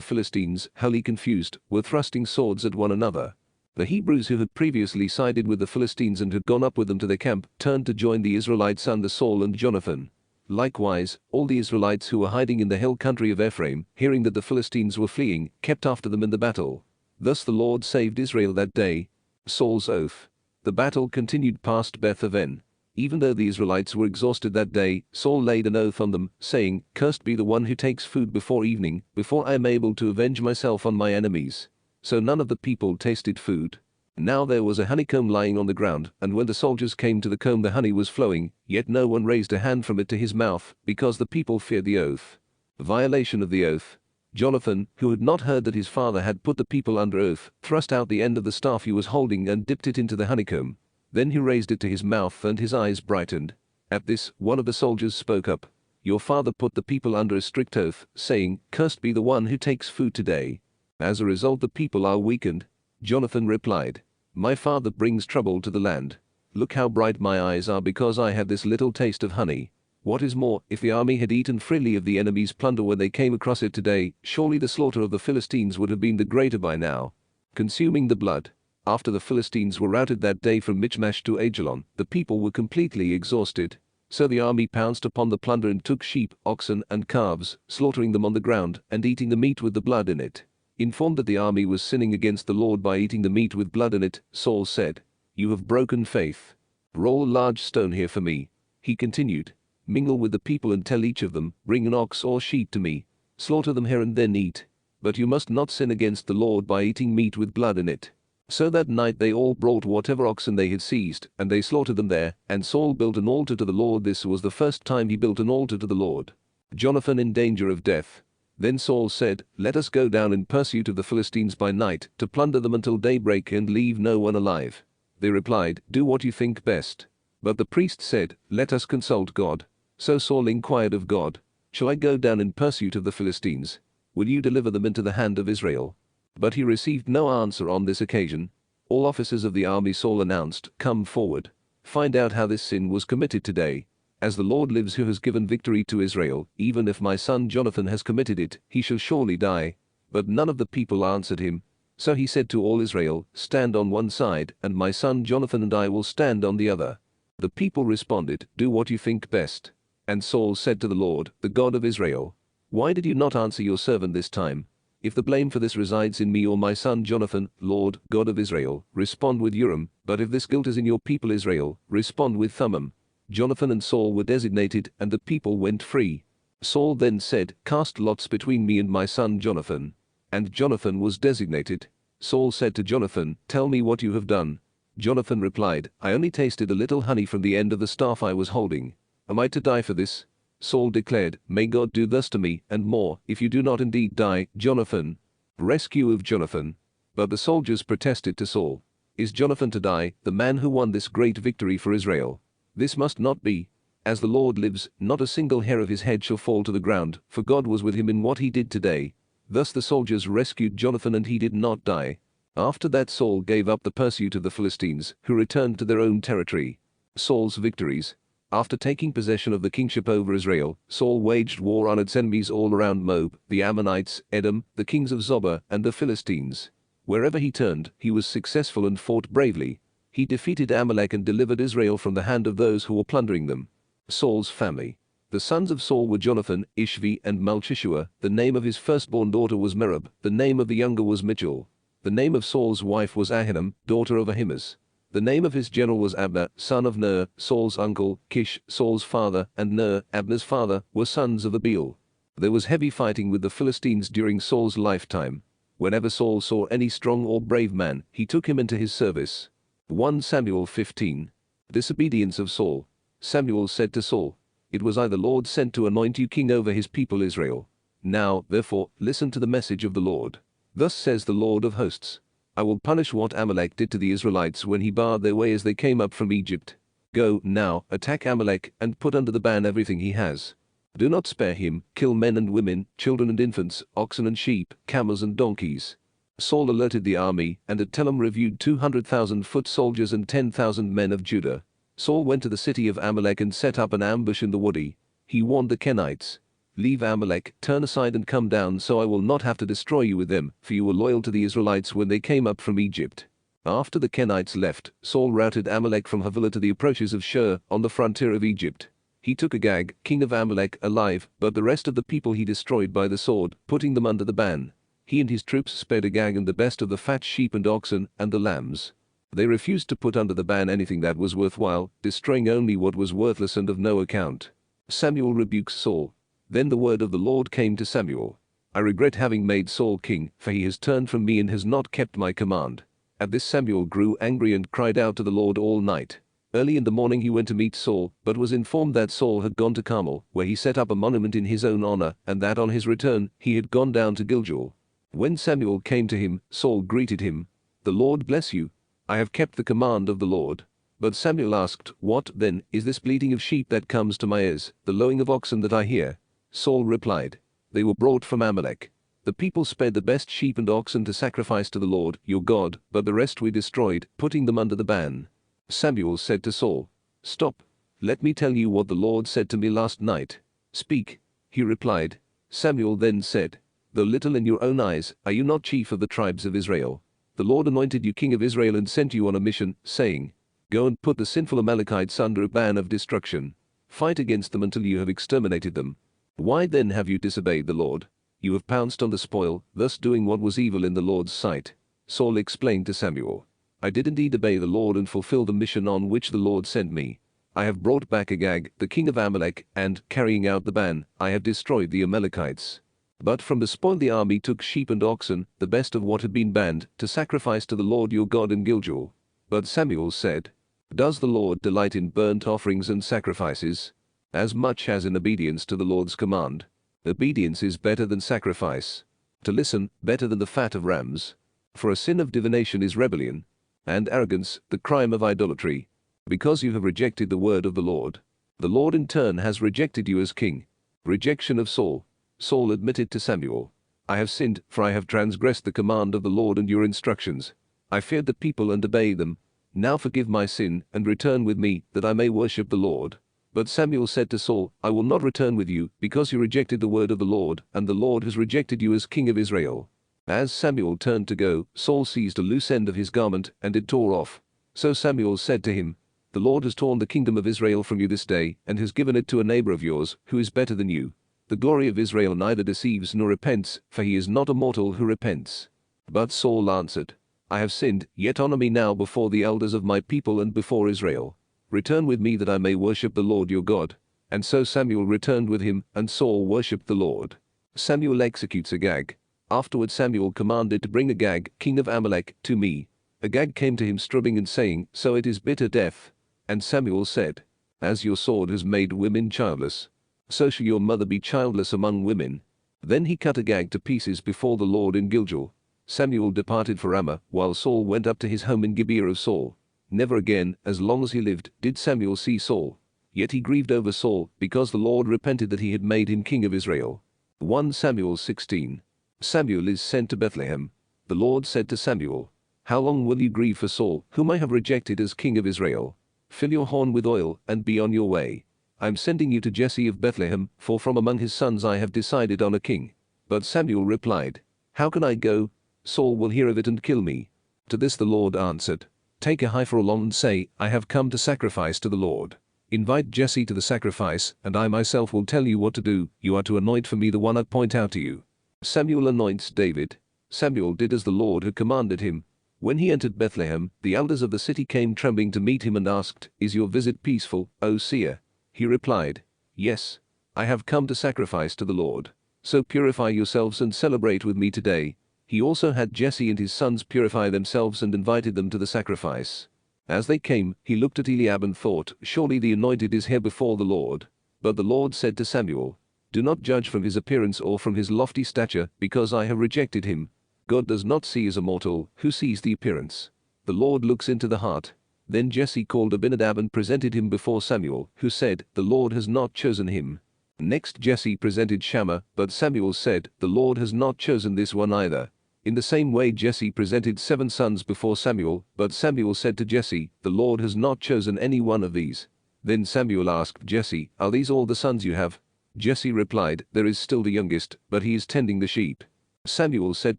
Philistines, wholly confused, were thrusting swords at one another. The Hebrews who had previously sided with the Philistines and had gone up with them to their camp turned to join the Israelites under Saul and Jonathan. Likewise, all the Israelites who were hiding in the hill country of Ephraim, hearing that the Philistines were fleeing, kept after them in the battle. Thus the Lord saved Israel that day. Saul's oath. The battle continued past Beth-aven. Even though the Israelites were exhausted that day, Saul laid an oath on them, saying, "Cursed be the one who takes food before evening, before I am able to avenge myself on my enemies." So none of the people tasted food. Now there was a honeycomb lying on the ground, and when the soldiers came to the comb the honey was flowing, yet no one raised a hand from it to his mouth, because the people feared the oath. Violation of the oath. Jonathan, who had not heard that his father had put the people under oath, thrust out the end of the staff he was holding and dipped it into the honeycomb. Then he raised it to his mouth and his eyes brightened. At this, one of the soldiers spoke up. "Your father put the people under a strict oath, saying, 'Cursed be the one who takes food today.' As a result the people are weakened." Jonathan replied, "My father brings trouble to the land. Look how bright my eyes are because I had this little taste of honey. What is more, if the army had eaten freely of the enemy's plunder when they came across it today, surely the slaughter of the Philistines would have been the greater by now." Consuming the blood. After the Philistines were routed that day from Michmash to Ajalon, the people were completely exhausted. So the army pounced upon the plunder and took sheep, oxen, and calves, slaughtering them on the ground, and eating the meat with the blood in it. Informed that the army was sinning against the Lord by eating the meat with blood in it, Saul said, "You have broken faith. Roll a large stone here for me." He continued, "Mingle with the people and tell each of them, 'Bring an ox or sheep to me. Slaughter them here and then eat. But you must not sin against the Lord by eating meat with blood in it.'" So that night they all brought whatever oxen they had seized, and they slaughtered them there, and Saul built an altar to the Lord. This was the first time he built an altar to the Lord. Jonathan in danger of death. Then Saul said, "Let us go down in pursuit of the Philistines by night, to plunder them until daybreak and leave no one alive." They replied, "Do what you think best." But the priest said, "Let us consult God." So Saul inquired of God, "Shall I go down in pursuit of the Philistines? Will you deliver them into the hand of Israel?" But he received no answer on this occasion. All officers of the army Saul announced, "Come forward. Find out how this sin was committed today. As the Lord lives who has given victory to Israel, even if my son Jonathan has committed it, he shall surely die." But none of the people answered him. So he said to all Israel, "Stand on one side, and my son Jonathan and I will stand on the other." The people responded, "Do what you think best." And Saul said to the Lord, the God of Israel, "Why did you not answer your servant this time? If the blame for this resides in me or my son Jonathan, Lord, God of Israel, respond with Urim, but if this guilt is in your people Israel, respond with Thummim." Jonathan and Saul were designated, and the people went free. Saul then said, "Cast lots between me and my son Jonathan." And Jonathan was designated. Saul said to Jonathan, "Tell me what you have done." Jonathan replied, "I only tasted a little honey from the end of the staff I was holding. Am I to die for this?" Saul declared, "May God do thus to me, and more, if you do not indeed die, Jonathan." Rescue of Jonathan. But the soldiers protested to Saul, "Is Jonathan to die, the man who won this great victory for Israel? This must not be. As the Lord lives, not a single hair of his head shall fall to the ground, for God was with him in what he did today." Thus the soldiers rescued Jonathan and he did not die. After that Saul gave up the pursuit of the Philistines, who returned to their own territory. Saul's victories. After taking possession of the kingship over Israel, Saul waged war on its enemies all around Moab, the Ammonites, Edom, the kings of Zobah, and the Philistines. Wherever he turned, he was successful and fought bravely. He defeated Amalek and delivered Israel from the hand of those who were plundering them. Saul's family. The sons of Saul were Jonathan, Ishvi, and Malchishua. The name of his firstborn daughter was Merab. The name of the younger was Michal. The name of Saul's wife was Ahinoam, daughter of Ahimaaz. The name of his general was Abner, son of Ner. Saul's uncle, Kish, Saul's father, and Ner, Abner's father, were sons of Abiel. There was heavy fighting with the Philistines during Saul's lifetime. Whenever Saul saw any strong or brave man, he took him into his service. 1 Samuel 15. Disobedience of Saul. Samuel said to Saul, "It was I the Lord sent to anoint you king over his people Israel. Now, therefore, listen to the message of the Lord. Thus says the Lord of hosts, I will punish what Amalek did to the Israelites when he barred their way as they came up from Egypt. Go, now, attack Amalek, and put under the ban everything he has." Do not spare him, kill men and women, children and infants, oxen and sheep, camels and donkeys." Saul alerted the army, and at Telem reviewed 200,000 foot soldiers and 10,000 men of Judah. Saul went to the city of Amalek and set up an ambush in the woody. He warned the Kenites, "Leave Amalek, turn aside and come down, so I will not have to destroy you with them, for you were loyal to the Israelites when they came up from Egypt." After the Kenites left, Saul routed Amalek from Havilah to the approaches of Shur, on the frontier of Egypt. He took Agag, king of Amalek, alive, but the rest of the people he destroyed by the sword, putting them under the ban. He and his troops spared Agag and the best of the fat sheep and oxen, and the lambs. They refused to put under the ban anything that was worthwhile, destroying only what was worthless and of no account. Samuel rebukes Saul. Then the word of the Lord came to Samuel. "I regret having made Saul king, for he has turned from me and has not kept my command." At this Samuel grew angry and cried out to the Lord all night. Early in the morning he went to meet Saul, but was informed that Saul had gone to Carmel, where he set up a monument in his own honor, and that on his return he had gone down to Gilgal. When Samuel came to him, Saul greeted him. "The Lord bless you. I have kept the command of the Lord." But Samuel asked, "What, then, is this bleating of sheep that comes to my ears, the lowing of oxen that I hear?" Saul replied, "They were brought from Amalek. The people spared the best sheep and oxen to sacrifice to the Lord, your God, but the rest we destroyed, putting them under the ban." Samuel said to Saul, "Stop. Let me tell you what the Lord said to me last night." "Speak," he replied. Samuel then said, "Though little in your own eyes, are you not chief of the tribes of Israel? The Lord anointed you king of Israel and sent you on a mission, saying, 'Go and put the sinful Amalekites under a ban of destruction. Fight against them until you have exterminated them.' Why then have you disobeyed the Lord? You have pounced on the spoil, thus doing what was evil in the Lord's sight." Saul explained to Samuel, "I did indeed obey the Lord and fulfill the mission on which the Lord sent me. I have brought back Agag, the king of Amalek, and, carrying out the ban, I have destroyed the Amalekites. But from the spoil the army took sheep and oxen, the best of what had been banned, to sacrifice to the Lord your God in Gilgal." But Samuel said, "Does the Lord delight in burnt offerings and sacrifices? As much as in obedience to the Lord's command. Obedience is better than sacrifice. To listen, better than the fat of rams. For a sin of divination is rebellion, and arrogance, the crime of idolatry. Because you have rejected the word of the Lord in turn has rejected you as king." Rejection of Saul. Saul admitted to Samuel, "I have sinned, for I have transgressed the command of the Lord and your instructions. I feared the people and obeyed them. Now forgive my sin, and return with me, that I may worship the Lord." But Samuel said to Saul, "I will not return with you, because you rejected the word of the Lord, and the Lord has rejected you as king of Israel." As Samuel turned to go, Saul seized a loose end of his garment, and it tore off. So Samuel said to him, "The Lord has torn the kingdom of Israel from you this day, and has given it to a neighbor of yours, who is better than you. The glory of Israel neither deceives nor repents, for he is not a mortal who repents." But Saul answered, "I have sinned, yet honor me now before the elders of my people and before Israel. Return with me that I may worship the Lord your God." And so Samuel returned with him, and Saul worshipped the Lord. Samuel executes Agag. Afterward Samuel commanded to bring Agag, king of Amalek, to me. Agag came to him struggling and saying, "So it is bitter death." And Samuel said, "As your sword has made women childless, so shall your mother be childless among women." Then he cut Agag to pieces before the Lord in Gilgal. Samuel departed for Ramah, while Saul went up to his home in Gibeah of Saul. Never again, as long as he lived, did Samuel see Saul. Yet he grieved over Saul, because the Lord repented that he had made him king of Israel. 1 Samuel 16. Samuel is sent to Bethlehem. The Lord said to Samuel, "How long will you grieve for Saul, whom I have rejected as king of Israel? Fill your horn with oil, and be on your way. I am sending you to Jesse of Bethlehem, for from among his sons I have decided on a king." But Samuel replied, "How can I go? Saul will hear of it and kill me." To this the Lord answered, "Take a heifer along and say, I have come to sacrifice to the Lord. Invite Jesse to the sacrifice, and I myself will tell you what to do. You are to anoint for me the one I point out to you." Samuel anoints David. Samuel did as the Lord had commanded him. When he entered Bethlehem, the elders of the city came trembling to meet him and asked, "Is your visit peaceful, O seer?" He replied, "Yes. I have come to sacrifice to the Lord. So purify yourselves and celebrate with me today." He also had Jesse and his sons purify themselves and invited them to the sacrifice. As they came, he looked at Eliab and thought, "Surely the anointed is here before the Lord." But the Lord said to Samuel, "Do not judge from his appearance or from his lofty stature, because I have rejected him. God does not see as a mortal, who sees the appearance. The Lord looks into the heart." Then Jesse called Abinadab and presented him before Samuel, who said, "The Lord has not chosen him." Next Jesse presented Shammah, but Samuel said, "The Lord has not chosen this one either." In the same way Jesse presented 7 sons before Samuel, but Samuel said to Jesse, "The Lord has not chosen any one of these." Then Samuel asked Jesse, "Are these all the sons you have?" Jesse replied, "There is still the youngest, but he is tending the sheep." Samuel said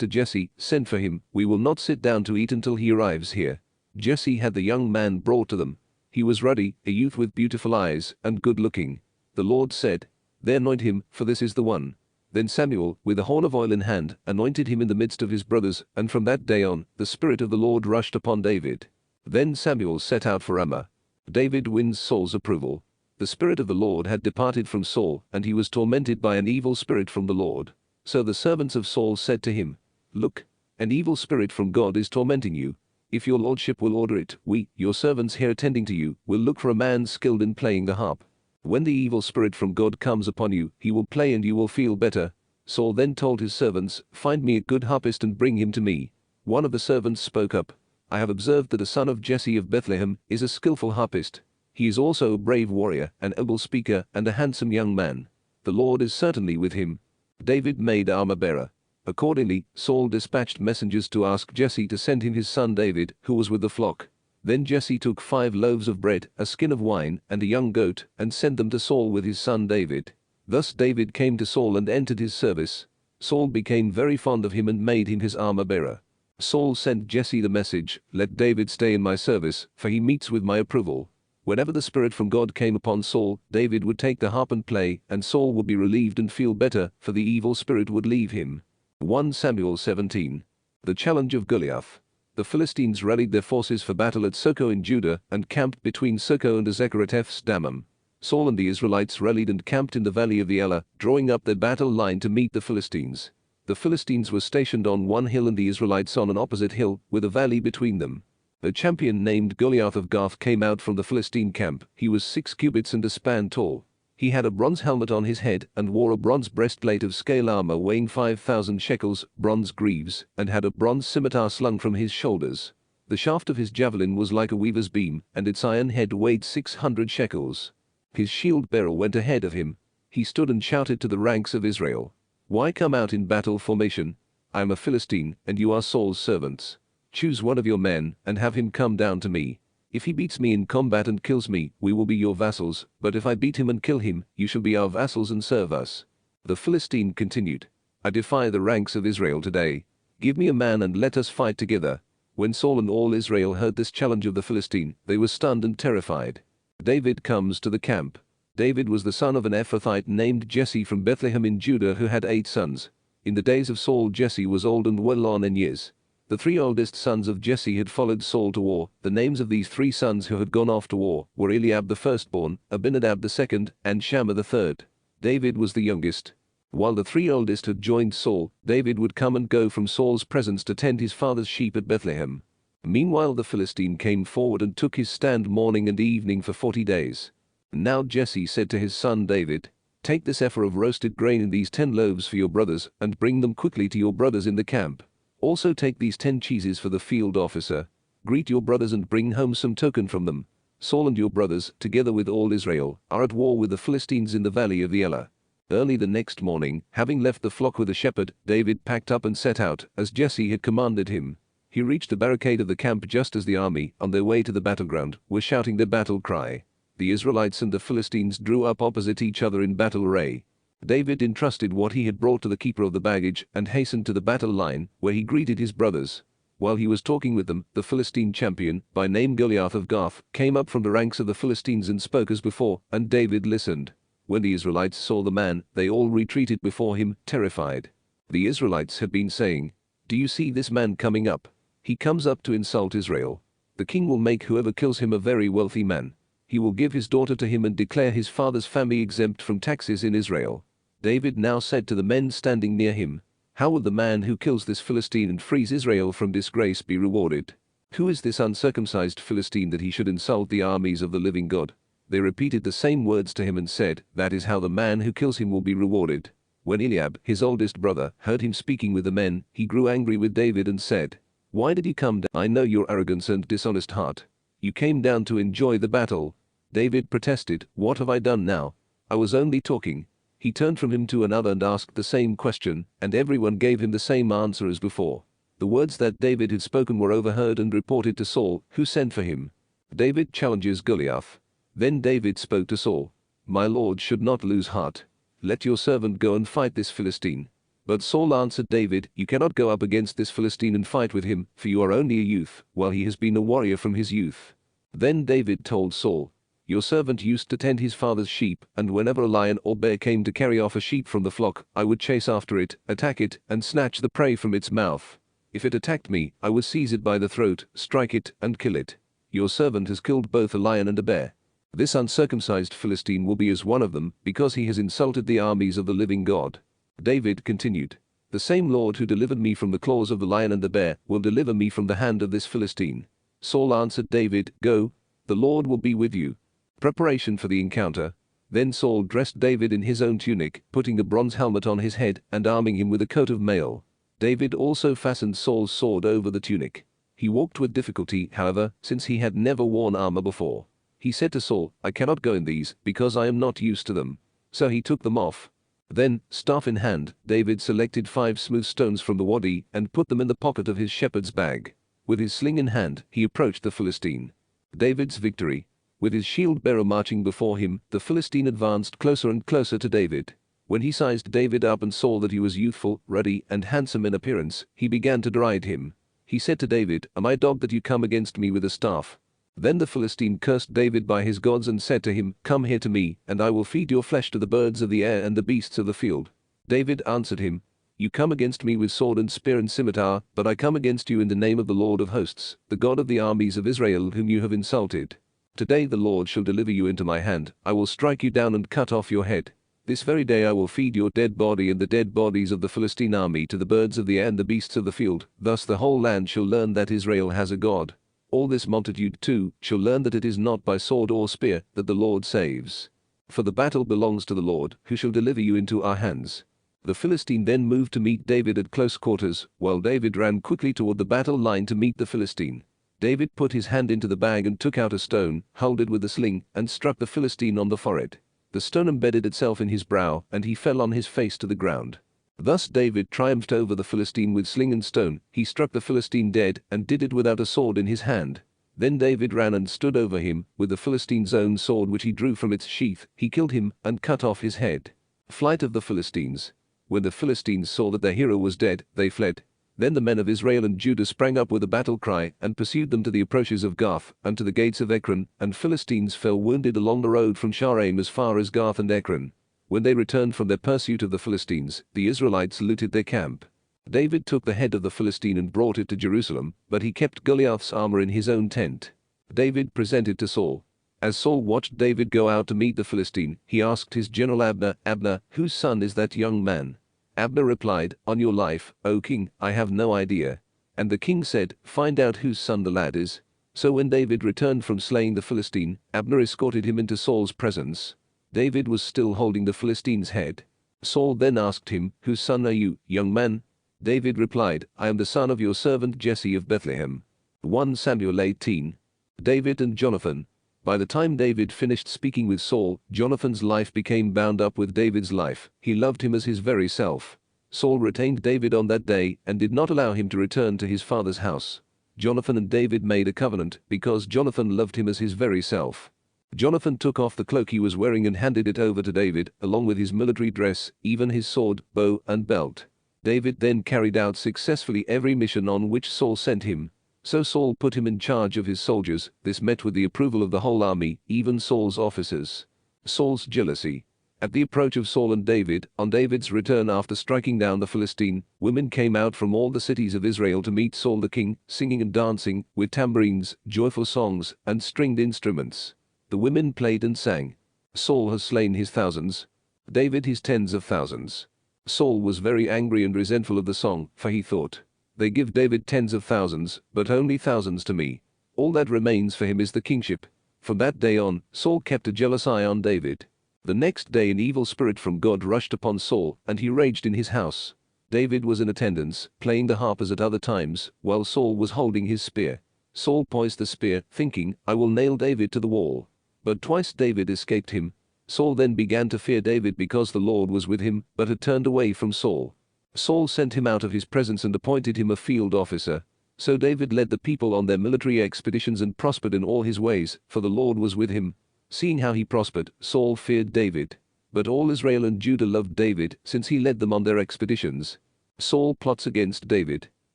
to Jesse, "Send for him, we will not sit down to eat until he arrives here." Jesse had the young man brought to them. He was ruddy, a youth with beautiful eyes, and good looking. The Lord said, "They anoint him, for this is the one." Then Samuel, with a horn of oil in hand, anointed him in the midst of his brothers, and from that day on, the Spirit of the Lord rushed upon David. Then Samuel set out for Ramah. David wins Saul's approval. The Spirit of the Lord had departed from Saul, and he was tormented by an evil spirit from the Lord. So the servants of Saul said to him, "Look, an evil spirit from God is tormenting you. If your lordship will order it, we, your servants here attending to you, will look for a man skilled in playing the harp. When the evil spirit from God comes upon you, he will play and you will feel better." Saul then told his servants, "Find me a good harpist and bring him to me." One of the servants spoke up, "I have observed that a son of Jesse of Bethlehem is a skillful harpist. He is also a brave warrior, an able speaker, and a handsome young man. The Lord is certainly with him." David made armor-bearer. Accordingly, Saul dispatched messengers to ask Jesse to send him his son David, who was with the flock. Then Jesse took 5 loaves of bread, a skin of wine, and a young goat, and sent them to Saul with his son David. Thus David came to Saul and entered his service. Saul became very fond of him and made him his armor-bearer. Saul sent Jesse the message, "Let David stay in my service, for he meets with my approval." Whenever the Spirit from God came upon Saul, David would take the harp and play, and Saul would be relieved and feel better, for the evil spirit would leave him. 1 Samuel 17. The challenge of Goliath. The Philistines rallied their forces for battle at Socoh in Judah, and camped between Socoh and Azekah at Ephes-Dammim. Saul and the Israelites rallied and camped in the valley of the Elah, drawing up their battle line to meet the Philistines. The Philistines were stationed on one hill and the Israelites on an opposite hill, with a valley between them. A champion named Goliath of Gath came out from the Philistine camp. He was 6 cubits and a span tall. He had a bronze helmet on his head, and wore a bronze breastplate of scale armor weighing 5,000 shekels, bronze greaves, and had a bronze scimitar slung from his shoulders. The shaft of his javelin was like a weaver's beam, and its iron head weighed 600 shekels. His shield-bearer went ahead of him. He stood and shouted to the ranks of Israel, "Why come out in battle formation? I am a Philistine, and you are Saul's servants. Choose one of your men, and have him come down to me. If he beats me in combat and kills me, we will be your vassals, but if I beat him and kill him, you shall be our vassals and serve us." The Philistine continued, "I defy the ranks of Israel today. Give me a man and let us fight together." When Saul and all Israel heard this challenge of the Philistine, they were stunned and terrified. David comes to the camp. David was the son of an Ephrathite named Jesse from Bethlehem in Judah, who had 8 sons. In the days of Saul, Jesse was old and well on in years. The 3 oldest sons of Jesse had followed Saul to war. The names of these 3 sons who had gone off to war were Eliab the firstborn, Abinadab the second, and Shammah the third. David was the youngest. While the 3 oldest had joined Saul, David would come and go from Saul's presence to tend his father's sheep at Bethlehem. Meanwhile the Philistine came forward and took his stand morning and evening for 40 days. Now Jesse said to his son David, "Take this ephah of roasted grain and these 10 loaves for your brothers, and bring them quickly to your brothers in the camp. Also take these 10 cheeses for the field officer. Greet your brothers and bring home some token from them. Saul and your brothers, together with all Israel, are at war with the Philistines in the valley of the Elah." Early the next morning, having left the flock with a shepherd, David packed up and set out, as Jesse had commanded him. He reached the barricade of the camp just as the army, on their way to the battleground, were shouting their battle cry. The Israelites and the Philistines drew up opposite each other in battle array. David entrusted what he had brought to the keeper of the baggage, and hastened to the battle line, where he greeted his brothers. While he was talking with them, the Philistine champion, by name Goliath of Gath, came up from the ranks of the Philistines and spoke as before, and David listened. When the Israelites saw the man, they all retreated before him, terrified. The Israelites had been saying, "Do you see this man coming up? He comes up to insult Israel. The king will make whoever kills him a very wealthy man. He will give his daughter to him and declare his father's family exempt from taxes in Israel." David now said to the men standing near him, "How will the man who kills this Philistine and frees Israel from disgrace be rewarded? Who is this uncircumcised Philistine that he should insult the armies of the living God?" They repeated the same words to him and said, "That is how the man who kills him will be rewarded." When Eliab, his oldest brother, heard him speaking with the men, he grew angry with David and said, "Why did you come down? I know your arrogance and dishonest heart. You came down to enjoy the battle." David protested, "What have I done now? I was only talking." He turned from him to another and asked the same question, and everyone gave him the same answer as before. The words that David had spoken were overheard and reported to Saul, who sent for him. David challenges Goliath. Then David spoke to Saul. My lord should not lose heart. Let your servant go and fight this Philistine. But Saul answered David, you cannot go up against this Philistine and fight with him, for you are only a youth, while he has been a warrior from his youth. Then David told Saul, your servant used to tend his father's sheep, and whenever a lion or bear came to carry off a sheep from the flock, I would chase after it, attack it, and snatch the prey from its mouth. If it attacked me, I would seize it by the throat, strike it, and kill it. Your servant has killed both a lion and a bear. This uncircumcised Philistine will be as one of them, because he has insulted the armies of the living God. David continued, the same Lord who delivered me from the claws of the lion and the bear will deliver me from the hand of this Philistine. Saul answered David, go, the Lord will be with you. Preparation for the encounter. Then Saul dressed David in his own tunic, putting a bronze helmet on his head and arming him with a coat of mail. David also fastened Saul's sword over the tunic. He walked with difficulty, however, since he had never worn armor before. He said to Saul, I cannot go in these, because I am not used to them. So he took them off. Then, staff in hand, David selected 5 smooth stones from the wadi and put them in the pocket of his shepherd's bag. With his sling in hand, he approached the Philistine. David's victory. With his shield-bearer marching before him, the Philistine advanced closer and closer to David. When he sized David up and saw that he was youthful, ruddy, and handsome in appearance, he began to deride him. He said to David, am I dog that you come against me with a staff? Then the Philistine cursed David by his gods and said to him, come here to me, and I will feed your flesh to the birds of the air and the beasts of the field. David answered him, you come against me with sword and spear and scimitar, but I come against you in the name of the Lord of hosts, the God of the armies of Israel whom you have insulted. Today the Lord shall deliver you into my hand, I will strike you down and cut off your head. This very day I will feed your dead body and the dead bodies of the Philistine army to the birds of the air and the beasts of the field, thus the whole land shall learn that Israel has a God. All this multitude too shall learn that it is not by sword or spear that the Lord saves. For the battle belongs to the Lord, who shall deliver you into our hands. The Philistine then moved to meet David at close quarters, while David ran quickly toward the battle line to meet the Philistine. David put his hand into the bag and took out a stone, held it with a sling, and struck the Philistine on the forehead. The stone embedded itself in his brow, and he fell on his face to the ground. Thus David triumphed over the Philistine with sling and stone. He struck the Philistine dead, and did it without a sword in his hand. Then David ran and stood over him, with the Philistine's own sword which he drew from its sheath. He killed him, and cut off his head. Flight of the Philistines. When the Philistines saw that their hero was dead, they fled. Then the men of Israel and Judah sprang up with a battle cry, and pursued them to the approaches of Gath, and to the gates of Ekron, and Philistines fell wounded along the road from Shaaraim as far as Gath and Ekron. When they returned from their pursuit of the Philistines, the Israelites looted their camp. David took the head of the Philistine and brought it to Jerusalem, but he kept Goliath's armor in his own tent. David presented to Saul. As Saul watched David go out to meet the Philistine, he asked his general Abner, Abner, whose son is that young man? Abner replied, on your life, O king, I have no idea. And the king said, find out whose son the lad is. So when David returned from slaying the Philistine, Abner escorted him into Saul's presence. David was still holding the Philistine's head. Saul then asked him, whose son are you, young man? David replied, I am the son of your servant Jesse of Bethlehem. 1 Samuel 18. David and Jonathan. By the time David finished speaking with Saul, Jonathan's life became bound up with David's life. He loved him as his very self. Saul retained David on that day and did not allow him to return to his father's house. Jonathan and David made a covenant because Jonathan loved him as his very self. Jonathan took off the cloak he was wearing and handed it over to David, along with his military dress, even his sword, bow, and belt. David then carried out successfully every mission on which Saul sent him. So Saul put him in charge of his soldiers. This met with the approval of the whole army, even Saul's officers. Saul's jealousy. At the approach of Saul and David, on David's return after striking down the Philistine, women came out from all the cities of Israel to meet Saul the king, singing and dancing, with tambourines, joyful songs, and stringed instruments. The women played and sang. Saul has slain his thousands, David his tens of thousands. Saul was very angry and resentful of the song, for he thought, they give David tens of thousands, but only thousands to me. All that remains for him is the kingship. From that day on, Saul kept a jealous eye on David. The next day an evil spirit from God rushed upon Saul, and he raged in his house. David was in attendance, playing the harp as at other times, while Saul was holding his spear. Saul poised the spear, thinking, I will nail David to the wall. But twice David escaped him. Saul then began to fear David because the Lord was with him, but had turned away from Saul. Saul sent him out of his presence and appointed him a field officer. So David led the people on their military expeditions and prospered in all his ways, for the Lord was with him. Seeing how he prospered, Saul feared David. But all Israel and Judah loved David, since he led them on their expeditions. Saul plots against David.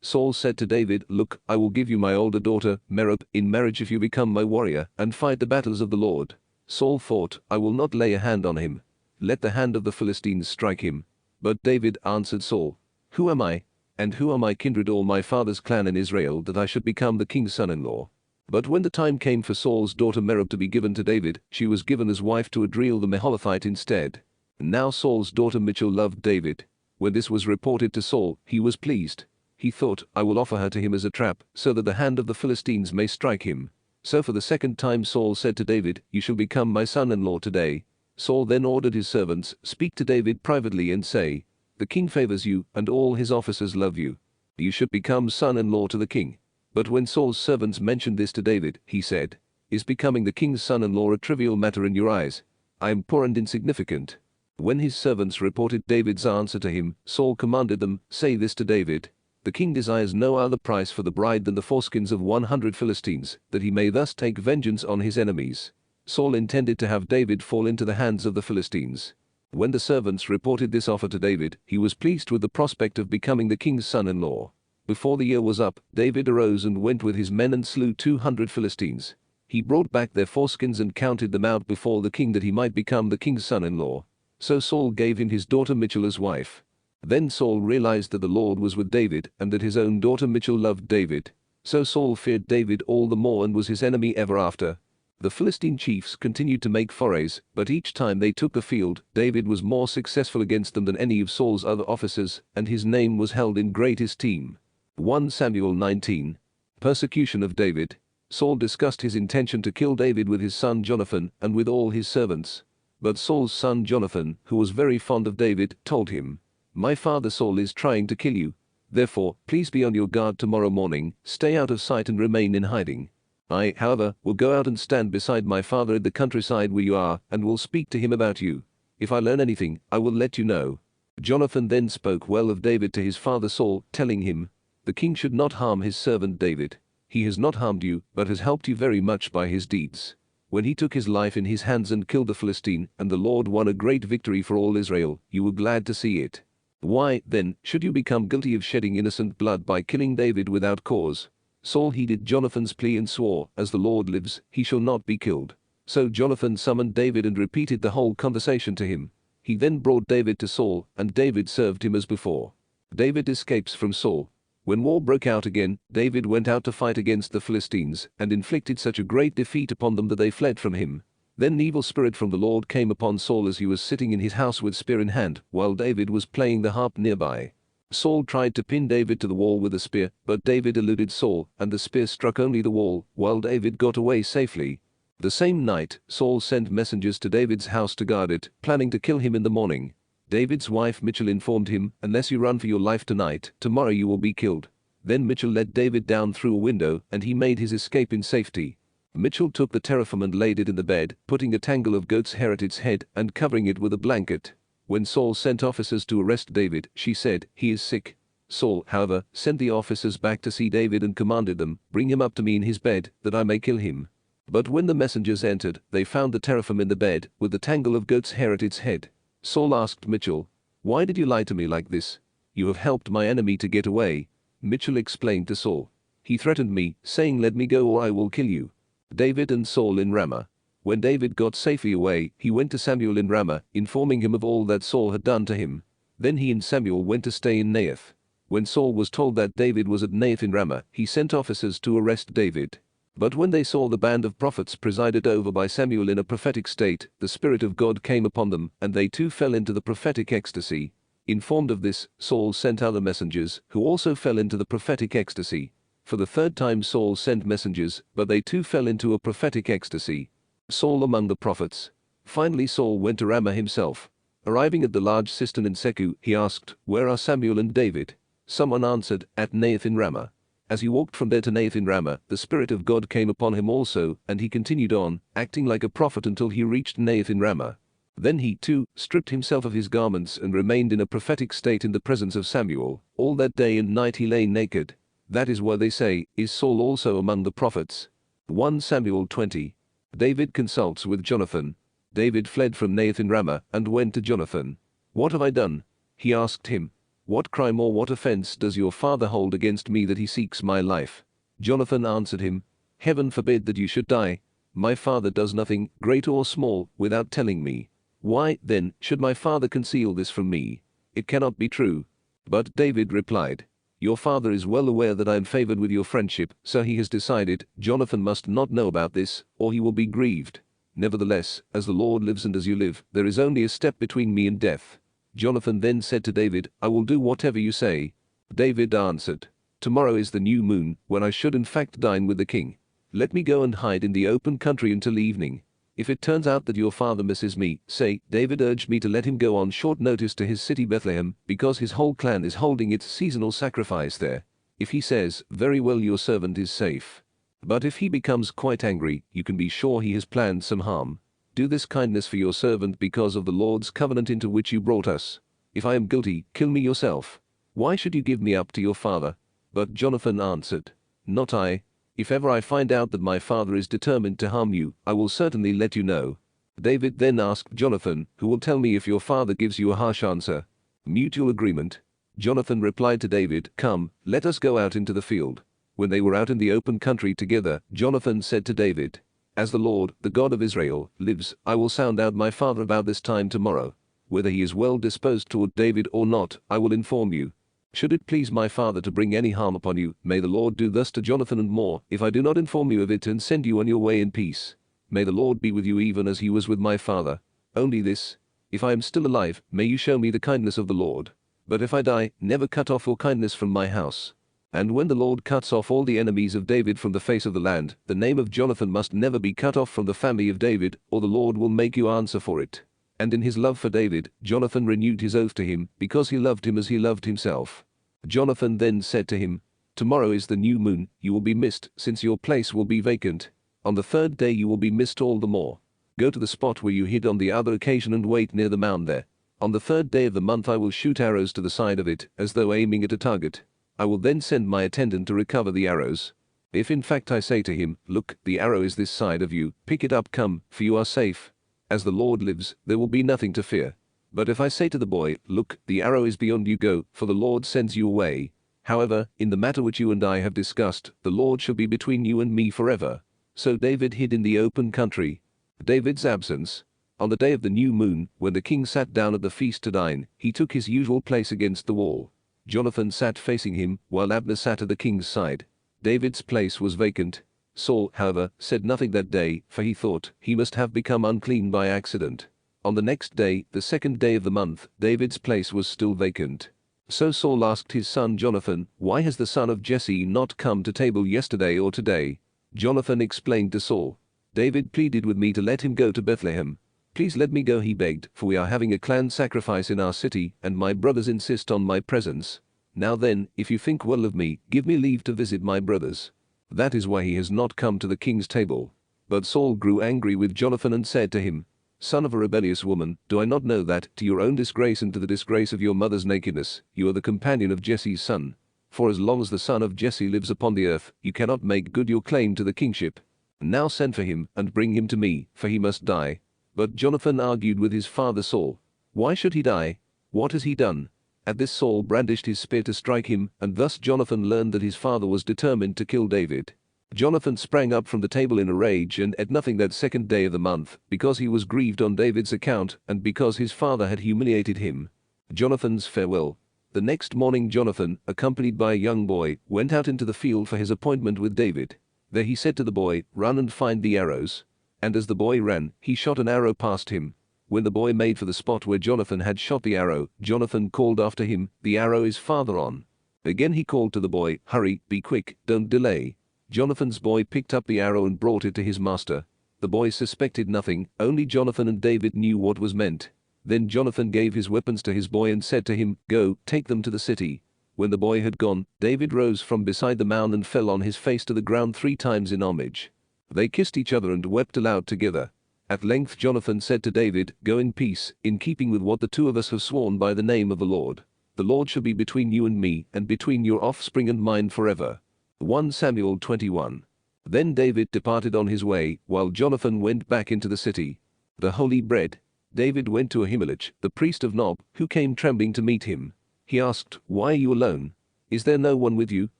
Saul said to David, "Look, I will give you my older daughter, Merab, in marriage if you become my warrior, and fight the battles of the Lord." Saul thought, "I will not lay a hand on him. Let the hand of the Philistines strike him." But David answered Saul, "Who am I, and who are my kindred or my father's clan in Israel, that I should become the king's son-in-law?" But when the time came for Saul's daughter Merab to be given to David, she was given as wife to Adriel the Meholathite instead. Now Saul's daughter Michal loved David. When this was reported to Saul, he was pleased. He thought, "I will offer her to him as a trap, so that the hand of the Philistines may strike him." So for the second time Saul said to David, "You shall become my son-in-law today." Saul then ordered his servants, "Speak to David privately and say, 'The king favors you, and all his officers love you. You should become son-in-law to the king.'" But when Saul's servants mentioned this to David, he said, "Is becoming the king's son-in-law a trivial matter in your eyes? I am poor and insignificant." When his servants reported David's answer to him, Saul commanded them, "Say this to David, 'The king desires no other price for the bride than the foreskins of 100 Philistines, that he may thus take vengeance on his enemies.'" Saul intended to have David fall into the hands of the Philistines. When the servants reported this offer to David, he was pleased with the prospect of becoming the king's son-in-law. Before the year was up, David arose and went with his men and slew 200 Philistines. He brought back their foreskins and counted them out before the king that he might become the king's son-in-law. So Saul gave him his daughter Michal as wife. Then Saul realized that the Lord was with David and that his own daughter Michal loved David. So Saul feared David all the more and was his enemy ever after. The Philistine chiefs continued to make forays, but each time they took the field, David was more successful against them than any of Saul's other officers, and his name was held in great esteem. 1 Samuel 19. Persecution of David. Saul discussed his intention to kill David with his son Jonathan and with all his servants. But Saul's son Jonathan, who was very fond of David, told him, "My father Saul is trying to kill you. Therefore, please be on your guard tomorrow morning, stay out of sight and remain in hiding. I, however, will go out and stand beside my father in the countryside where you are, and will speak to him about you. If I learn anything, I will let you know." Jonathan then spoke well of David to his father Saul, telling him, "The king should not harm his servant David. He has not harmed you, but has helped you very much by his deeds. When he took his life in his hands and killed the Philistine, and the Lord won a great victory for all Israel, you were glad to see it. Why, then, should you become guilty of shedding innocent blood by killing David without cause?" Saul heeded Jonathan's plea and swore, "As the Lord lives, he shall not be killed." So Jonathan summoned David and repeated the whole conversation to him. He then brought David to Saul, and David served him as before. David escapes from Saul. When war broke out again, David went out to fight against the Philistines, and inflicted such a great defeat upon them that they fled from him. Then an evil spirit from the Lord came upon Saul as he was sitting in his house with spear in hand, while David was playing the harp nearby. Saul tried to pin David to the wall with a spear, but David eluded Saul, and the spear struck only the wall, while David got away safely. The same night, Saul sent messengers to David's house to guard it, planning to kill him in the morning. David's wife Michal informed him, "Unless you run for your life tonight, tomorrow you will be killed." Then Michal let David down through a window, and he made his escape in safety. Michal took the teraphim and laid it in the bed, putting a tangle of goat's hair at its head and covering it with a blanket. When Saul sent officers to arrest David, she said, "He is sick." Saul, however, sent the officers back to see David and commanded them, "Bring him up to me in his bed, that I may kill him." But when the messengers entered, they found the teraphim in the bed, with the tangle of goat's hair at its head. Saul asked Michal, "Why did you lie to me like this? You have helped my enemy to get away." Michal explained to Saul, "He threatened me, saying, 'Let me go or I will kill you.'" David and Saul in Ramah. When David got safely away, he went to Samuel in Ramah, informing him of all that Saul had done to him. Then he and Samuel went to stay in Naioth. When Saul was told that David was at Naioth in Ramah, he sent officers to arrest David. But when they saw the band of prophets presided over by Samuel in a prophetic state, the Spirit of God came upon them, and they too fell into the prophetic ecstasy. Informed of this, Saul sent other messengers, who also fell into the prophetic ecstasy. For the third time Saul sent messengers, but they too fell into a prophetic ecstasy. Saul among the prophets. Finally Saul went to Ramah himself. Arriving at the large cistern in Seku, he asked, "Where are Samuel and David?" Someone answered, "At Naioth in Ramah." As he walked from there to Naioth in Ramah, the Spirit of God came upon him also, and he continued on, acting like a prophet until he reached Naioth in Ramah. Then he, too, stripped himself of his garments and remained in a prophetic state in the presence of Samuel. All that day and night he lay naked. That is why they say, is Saul also among the prophets? 1 Samuel 20. David consults with Jonathan. David fled from Nathan Ramah and went to Jonathan. What have I done? He asked him. What crime or what offense does your father hold against me that he seeks my life? Jonathan answered him, Heaven forbid that you should die. My father does nothing, great or small, without telling me. Why, then, should my father conceal this from me? It cannot be true. But David replied, Your father is well aware that I am favored with your friendship, so he has decided, Jonathan must not know about this, or he will be grieved. Nevertheless, as the Lord lives and as you live, there is only a step between me and death. Jonathan then said to David, I will do whatever you say. David answered, Tomorrow is the new moon, when I should in fact dine with the king. Let me go and hide in the open country until evening. If it turns out that your father misses me, say, David urged me to let him go on short notice to his city Bethlehem, because his whole clan is holding its seasonal sacrifice there. If he says, Very well, your servant is safe. But if he becomes quite angry, you can be sure he has planned some harm. Do this kindness for your servant because of the Lord's covenant into which you brought us. If I am guilty, kill me yourself. Why should you give me up to your father? But Jonathan answered, Not I. If ever I find out that my father is determined to harm you, I will certainly let you know. David then asked Jonathan, Who will tell me if your father gives you a harsh answer? Mutual agreement. Jonathan replied to David, Come, let us go out into the field. When they were out in the open country together, Jonathan said to David, As the Lord, the God of Israel, lives, I will sound out my father about this time tomorrow. Whether he is well disposed toward David or not, I will inform you. Should it please my father to bring any harm upon you, may the Lord do thus to Jonathan and more, if I do not inform you of it and send you on your way in peace. May the Lord be with you even as he was with my father. Only this, if I am still alive, may you show me the kindness of the Lord. But if I die, never cut off your kindness from my house. And when the Lord cuts off all the enemies of David from the face of the land, the name of Jonathan must never be cut off from the family of David, or the Lord will make you answer for it. And in his love for David, Jonathan renewed his oath to him, because he loved him as he loved himself. Jonathan then said to him, Tomorrow is the new moon, you will be missed, since your place will be vacant. On the third day you will be missed all the more. Go to the spot where you hid on the other occasion and wait near the mound there. On the third day of the month I will shoot arrows to the side of it, as though aiming at a target. I will then send my attendant to recover the arrows. If in fact I say to him, Look, the arrow is this side of you, pick it up, come, for you are safe. As the Lord lives, there will be nothing to fear. But if I say to the boy, Look, the arrow is beyond you, go, for the Lord sends you away. However, in the matter which you and I have discussed, the Lord shall be between you and me forever. So David hid in the open country. David's absence. On the day of the new moon, when the king sat down at the feast to dine, he took his usual place against the wall. Jonathan sat facing him, while Abner sat at the king's side. David's place was vacant. Saul, however, said nothing that day, for he thought he must have become unclean by accident. On the next day, the second day of the month, David's place was still vacant. So Saul asked his son Jonathan, Why has the son of Jesse not come to table yesterday or today? Jonathan explained to Saul, David pleaded with me to let him go to Bethlehem. Please let me go, he begged, for we are having a clan sacrifice in our city, and my brothers insist on my presence. Now then, if you think well of me, give me leave to visit my brothers. That is why he has not come to the king's table. But Saul grew angry with Jonathan and said to him, Son of a rebellious woman, do I not know that, to your own disgrace and to the disgrace of your mother's nakedness, you are the companion of Jesse's son? For as long as the son of Jesse lives upon the earth, you cannot make good your claim to the kingship. Now send for him, and bring him to me, for he must die. But Jonathan argued with his father Saul. Why should he die? What has he done? At this Saul brandished his spear to strike him, and thus Jonathan learned that his father was determined to kill David. Jonathan sprang up from the table in a rage and ate nothing that second day of the month, because he was grieved on David's account, and because his father had humiliated him. Jonathan's farewell. The next morning Jonathan, accompanied by a young boy, went out into the field for his appointment with David. There he said to the boy, Run and find the arrows. And as the boy ran, he shot an arrow past him. When the boy made for the spot where Jonathan had shot the arrow, Jonathan called after him, The arrow is farther on. Again he called to the boy, Hurry, be quick, don't delay. Jonathan's boy picked up the arrow and brought it to his master. The boy suspected nothing, only Jonathan and David knew what was meant. Then Jonathan gave his weapons to his boy and said to him, Go, take them to the city. When the boy had gone, David rose from beside the mound and fell on his face to the ground 3 times in homage. They kissed each other and wept aloud together. At length Jonathan said to David, "Go in peace, in keeping with what the two of us have sworn by the name of the Lord. The Lord shall be between you and me, and between your offspring and mine forever." 1 Samuel 21. Then David departed on his way, while Jonathan went back into the city. The holy bread. David went to Ahimelech, the priest of Nob, who came trembling to meet him. He asked, "Why are you alone? Is there no one with you?"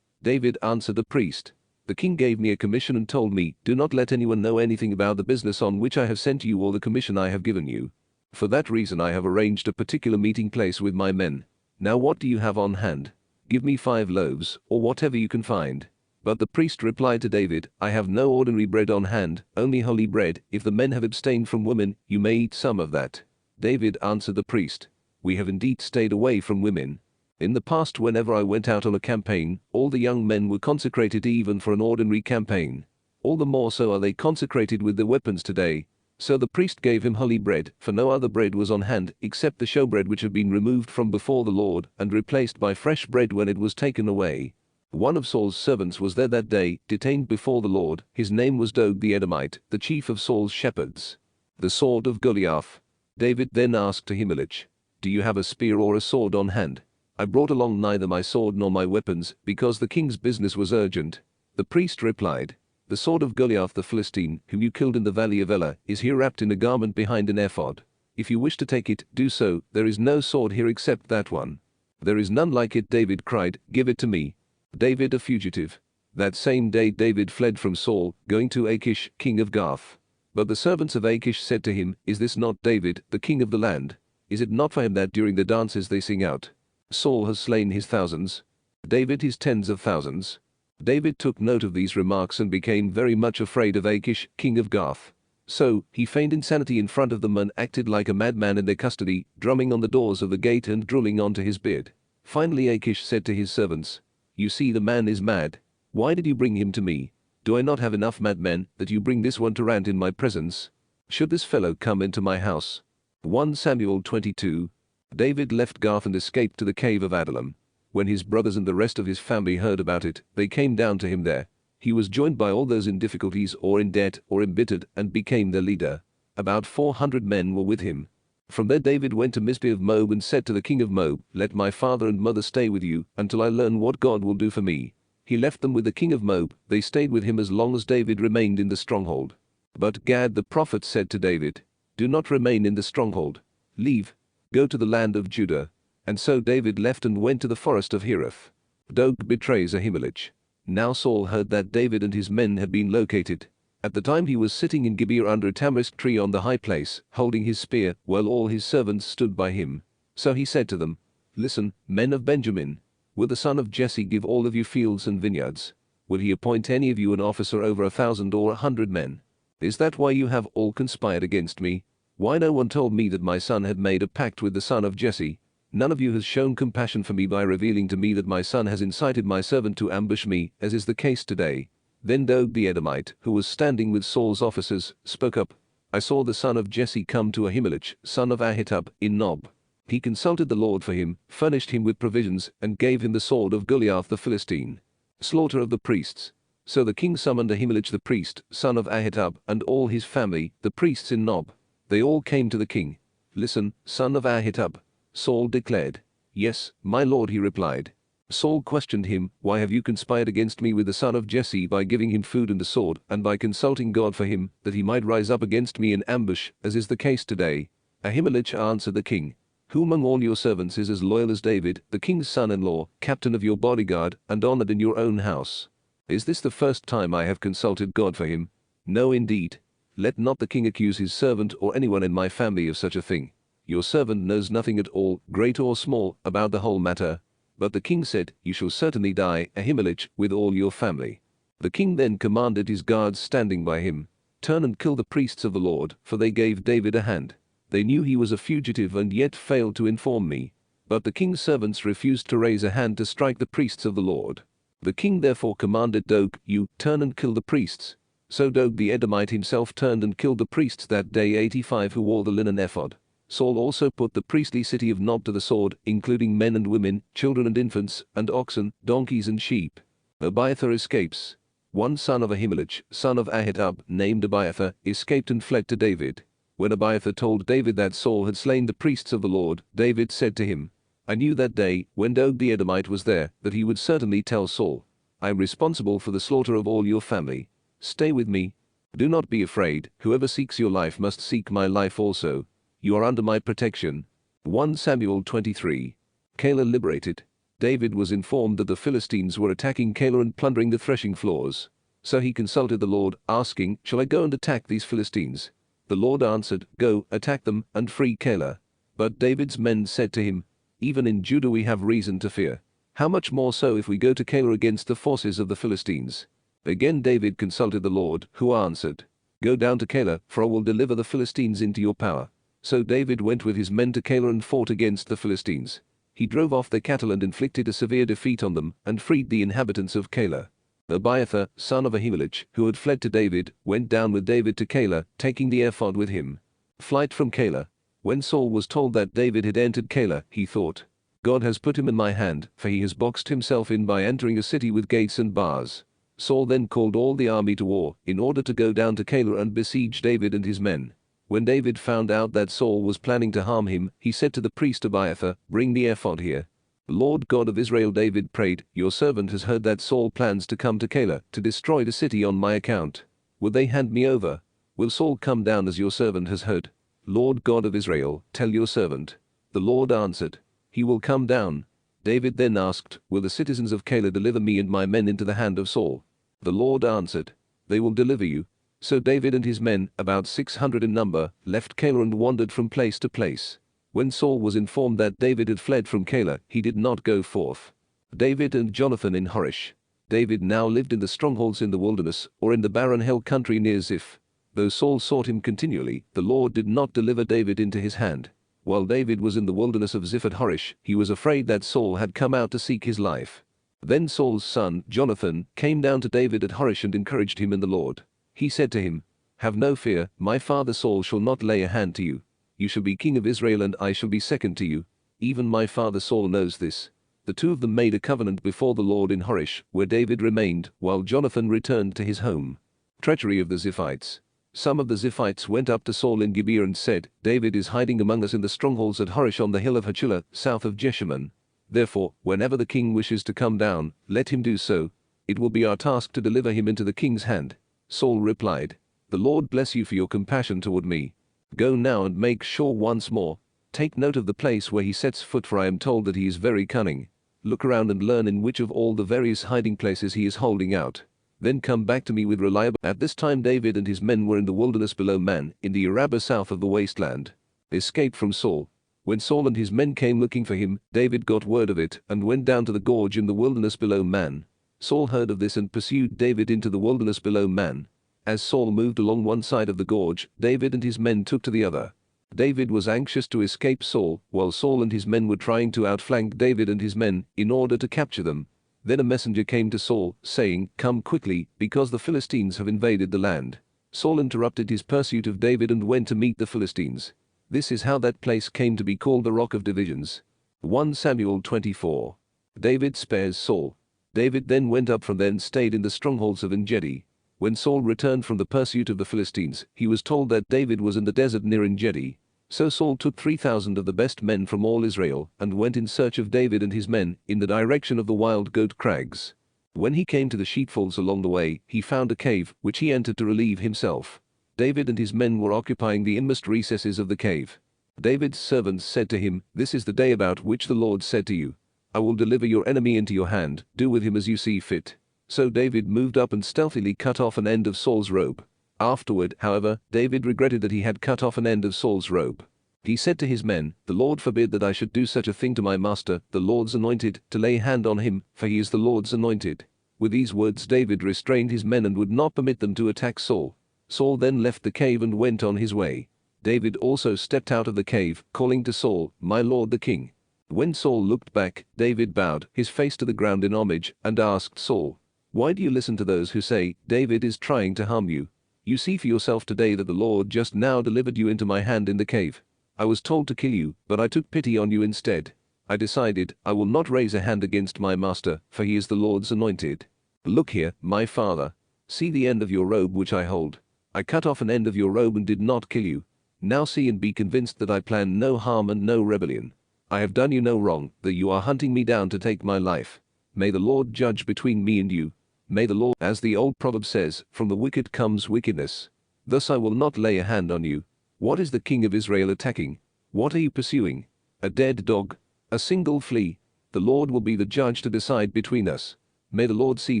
David answered the priest, "The king gave me a commission and told me, 'Do not let anyone know anything about the business on which I have sent you or the commission I have given you.' For that reason I have arranged a particular meeting place with my men. Now what do you have on hand? Give me 5 loaves, or whatever you can find." But the priest replied to David, "I have no ordinary bread on hand, only holy bread. If the men have abstained from women, you may eat some of that." David answered the priest, "We have indeed stayed away from women. In the past, whenever I went out on a campaign, all the young men were consecrated even for an ordinary campaign. All the more so are they consecrated with their weapons today." So the priest gave him holy bread, for no other bread was on hand, except the showbread which had been removed from before the Lord, and replaced by fresh bread when it was taken away. One of Saul's servants was there that day, detained before the Lord. His name was Doeg the Edomite, the chief of Saul's shepherds. The sword of Goliath. David then asked Ahimelech, "Do you have a spear or a sword on hand?" "I brought along neither my sword nor my weapons, because the king's business was urgent." The priest replied, "The sword of Goliath the Philistine, whom you killed in the valley of Elah, is here wrapped in a garment behind an ephod. If you wish to take it, do so. There is no sword here except that one." "There is none like it," David cried, "give it to me." David a fugitive. That same day David fled from Saul, going to Achish, king of Gath. But the servants of Achish said to him, "Is this not David, the king of the land? Is it not for him that during the dances they sing out, 'Saul has slain his thousands, David his tens of thousands'?" David took note of these remarks and became very much afraid of Achish, king of Gath. So he feigned insanity in front of them and acted like a madman in their custody, drumming on the doors of the gate and drooling onto his beard. Finally Achish said to his servants, "You see the man is mad. Why did you bring him to me? Do I not have enough madmen, that you bring this one to rant in my presence? Should this fellow come into my house?" 1 Samuel 22. David left Gath and escaped to the cave of Adullam. When his brothers and the rest of his family heard about it, they came down to him there. He was joined by all those in difficulties or in debt or embittered, and became their leader. About 400 men were with him. From there David went to Mizpeh of Moab and said to the king of Moab, "Let my father and mother stay with you, until I learn what God will do for me." He left them with the king of Moab. They stayed with him as long as David remained in the stronghold. But Gad the prophet said to David, "Do not remain in the stronghold. Leave. Go to the land of Judah." And so David left and went to the forest of Hereth. Doeg betrays Ahimelech. Now Saul heard that David and his men had been located. At the time he was sitting in Gibeah under a tamarisk tree on the high place, holding his spear, while all his servants stood by him. So he said to them, "Listen, men of Benjamin. Will the son of Jesse give all of you fields and vineyards? Will he appoint any of you an officer over 1,000 or 100 men? Is that why you have all conspired against me? Why no one told me that my son had made a pact with the son of Jesse? None of you has shown compassion for me by revealing to me that my son has incited my servant to ambush me, as is the case today." Then Doeg the Edomite, who was standing with Saul's officers, spoke up. "I saw the son of Jesse come to Ahimelech, son of Ahitub, in Nob. He consulted the Lord for him, furnished him with provisions, and gave him the sword of Goliath the Philistine." Slaughter of the priests. So the king summoned Ahimelech the priest, son of Ahitub, and all his family, the priests in Nob. They all came to the king. "Listen, son of Ahitub," Saul declared. "Yes, my lord," he replied. Saul questioned him, "Why have you conspired against me with the son of Jesse by giving him food and the sword, and by consulting God for him, that he might rise up against me in ambush, as is the case today?" Ahimelech answered the king, "Who among all your servants is as loyal as David, the king's son-in-law, captain of your bodyguard, and honored in your own house? Is this the first time I have consulted God for him? No, indeed. Let not the king accuse his servant or anyone in my family of such a thing. Your servant knows nothing at all, great or small, about the whole matter." But the king said, "You shall certainly die, Ahimelech, with all your family." The king then commanded his guards standing by him, "Turn and kill the priests of the Lord, for they gave David a hand. They knew he was a fugitive and yet failed to inform me." But the king's servants refused to raise a hand to strike the priests of the Lord. The king therefore commanded Doeg, "You turn and kill the priests." So Doeg the Edomite himself turned and killed the priests that day, 85 who wore the linen ephod. Saul also put the priestly city of Nob to the sword, including men and women, children and infants, and oxen, donkeys and sheep. Abiathar escapes. one son of Ahimelech, son of Ahitub, named Abiathar, escaped and fled to David. When Abiathar told David that Saul had slain the priests of the Lord, David said to him, I knew that day, when Doeg the Edomite was there, that he would certainly tell Saul, I am responsible for the slaughter of all your family. Stay with me. Do not be afraid, whoever seeks your life must seek my life also. You are under my protection. 1 Samuel 23. Keilah liberated. David was informed that the Philistines were attacking Keilah and plundering the threshing floors. So he consulted the Lord, asking, Shall I go and attack these Philistines? The Lord answered, Go, attack them, and free Keilah. But David's men said to him, Even in Judah we have reason to fear. How much more so if we go to Keilah against the forces of the Philistines? Again David consulted the Lord, who answered, Go down to Keilah, for I will deliver the Philistines into your power. So David went with his men to Keilah and fought against the Philistines. He drove off their cattle and inflicted a severe defeat on them, and freed the inhabitants of Keilah. Abiathar, son of Ahimelech, who had fled to David, went down with David to Keilah, taking the ephod with him. Flight from Keilah. When Saul was told that David had entered Keilah, he thought, God has put him in my hand, for he has boxed himself in by entering a city with gates and bars. Saul then called all the army to war, in order to go down to Keilah and besiege David and his men. When David found out that Saul was planning to harm him, he said to the priest Abiathar, Bring the ephod here. Lord God of Israel, David prayed, Your servant has heard that Saul plans to come to Keilah, to destroy the city on my account. Will they hand me over? Will Saul come down as your servant has heard? Lord God of Israel, tell your servant. The Lord answered, He will come down. David then asked, Will the citizens of Keilah deliver me and my men into the hand of Saul? The Lord answered, They will deliver you. So David and his men, about 600 in number, left Keilah and wandered from place to place. When Saul was informed that David had fled from Keilah, he did not go forth. David and Jonathan in Horish. David now lived in the strongholds in the wilderness, or in the barren hill country near Ziph. Though Saul sought him continually, the Lord did not deliver David into his hand. While David was in the wilderness of Ziph at Horish, he was afraid that Saul had come out to seek his life. Then Saul's son, Jonathan, came down to David at Horish and encouraged him in the Lord. He said to him, Have no fear, my father Saul shall not lay a hand to you. You shall be king of Israel and I shall be second to you. Even my father Saul knows this. The two of them made a covenant before the Lord in Horish, where David remained, while Jonathan returned to his home. Treachery of the Ziphites. Some of the Ziphites went up to Saul in Gibeah and said, David is hiding among us in the strongholds at Horish on the hill of Hachilah, south of Jeshimon. Therefore, whenever the king wishes to come down, let him do so. It will be our task to deliver him into the king's hand. Saul replied, The Lord bless you for your compassion toward me. Go now and make sure once more. Take note of the place where he sets foot, for I am told that he is very cunning. Look around and learn in which of all the various hiding places he is holding out. Then come back to me with reliable. At this time David and his men were in the wilderness below Man, in the Arabah south of the wasteland. Escaped from Saul. When Saul and his men came looking for him, David got word of it and went down to the gorge in the wilderness below Man. Saul heard of this and pursued David into the wilderness below Man. As Saul moved along one side of the gorge, David and his men took to the other. David was anxious to escape Saul, while Saul and his men were trying to outflank David and his men, in order to capture them. Then a messenger came to Saul, saying, Come quickly, because the Philistines have invaded the land. Saul interrupted his pursuit of David and went to meet the Philistines. This is how that place came to be called the Rock of Divisions. 1 Samuel 24. David spares Saul. David then went up from there and stayed in the strongholds of En-Gedi. When Saul returned from the pursuit of the Philistines, he was told that David was in the desert near En-Gedi. So Saul took 3,000 of the best men from all Israel, and went in search of David and his men, in the direction of the wild goat crags. When he came to the sheepfolds along the way, he found a cave, which he entered to relieve himself. David and his men were occupying the inmost recesses of the cave. David's servants said to him, This is the day about which the Lord said to you, I will deliver your enemy into your hand, do with him as you see fit. So David moved up and stealthily cut off an end of Saul's robe. Afterward, however, David regretted that he had cut off an end of Saul's robe. He said to his men, The Lord forbid that I should do such a thing to my master, the Lord's anointed, to lay hand on him, for he is the Lord's anointed. With these words David restrained his men and would not permit them to attack Saul. Saul then left the cave and went on his way. David also stepped out of the cave, calling to Saul, My lord the king. When Saul looked back, David bowed his face to the ground in homage, and asked Saul, Why do you listen to those who say, David is trying to harm you? You see for yourself today that the Lord just now delivered you into my hand in the cave. I was told to kill you, but I took pity on you instead. I decided, I will not raise a hand against my master, for he is the Lord's anointed. Look here, my father. See the end of your robe which I hold. I cut off an end of your robe and did not kill you. Now see and be convinced that I planned no harm and no rebellion. I have done you no wrong, that you are hunting me down to take my life. May the Lord judge between me and you. May the Lord, as the old proverb says, from the wicked comes wickedness. Thus I will not lay a hand on you. What is the king of Israel attacking? What are you pursuing? A dead dog? A single flea? The Lord will be the judge to decide between us. May the Lord see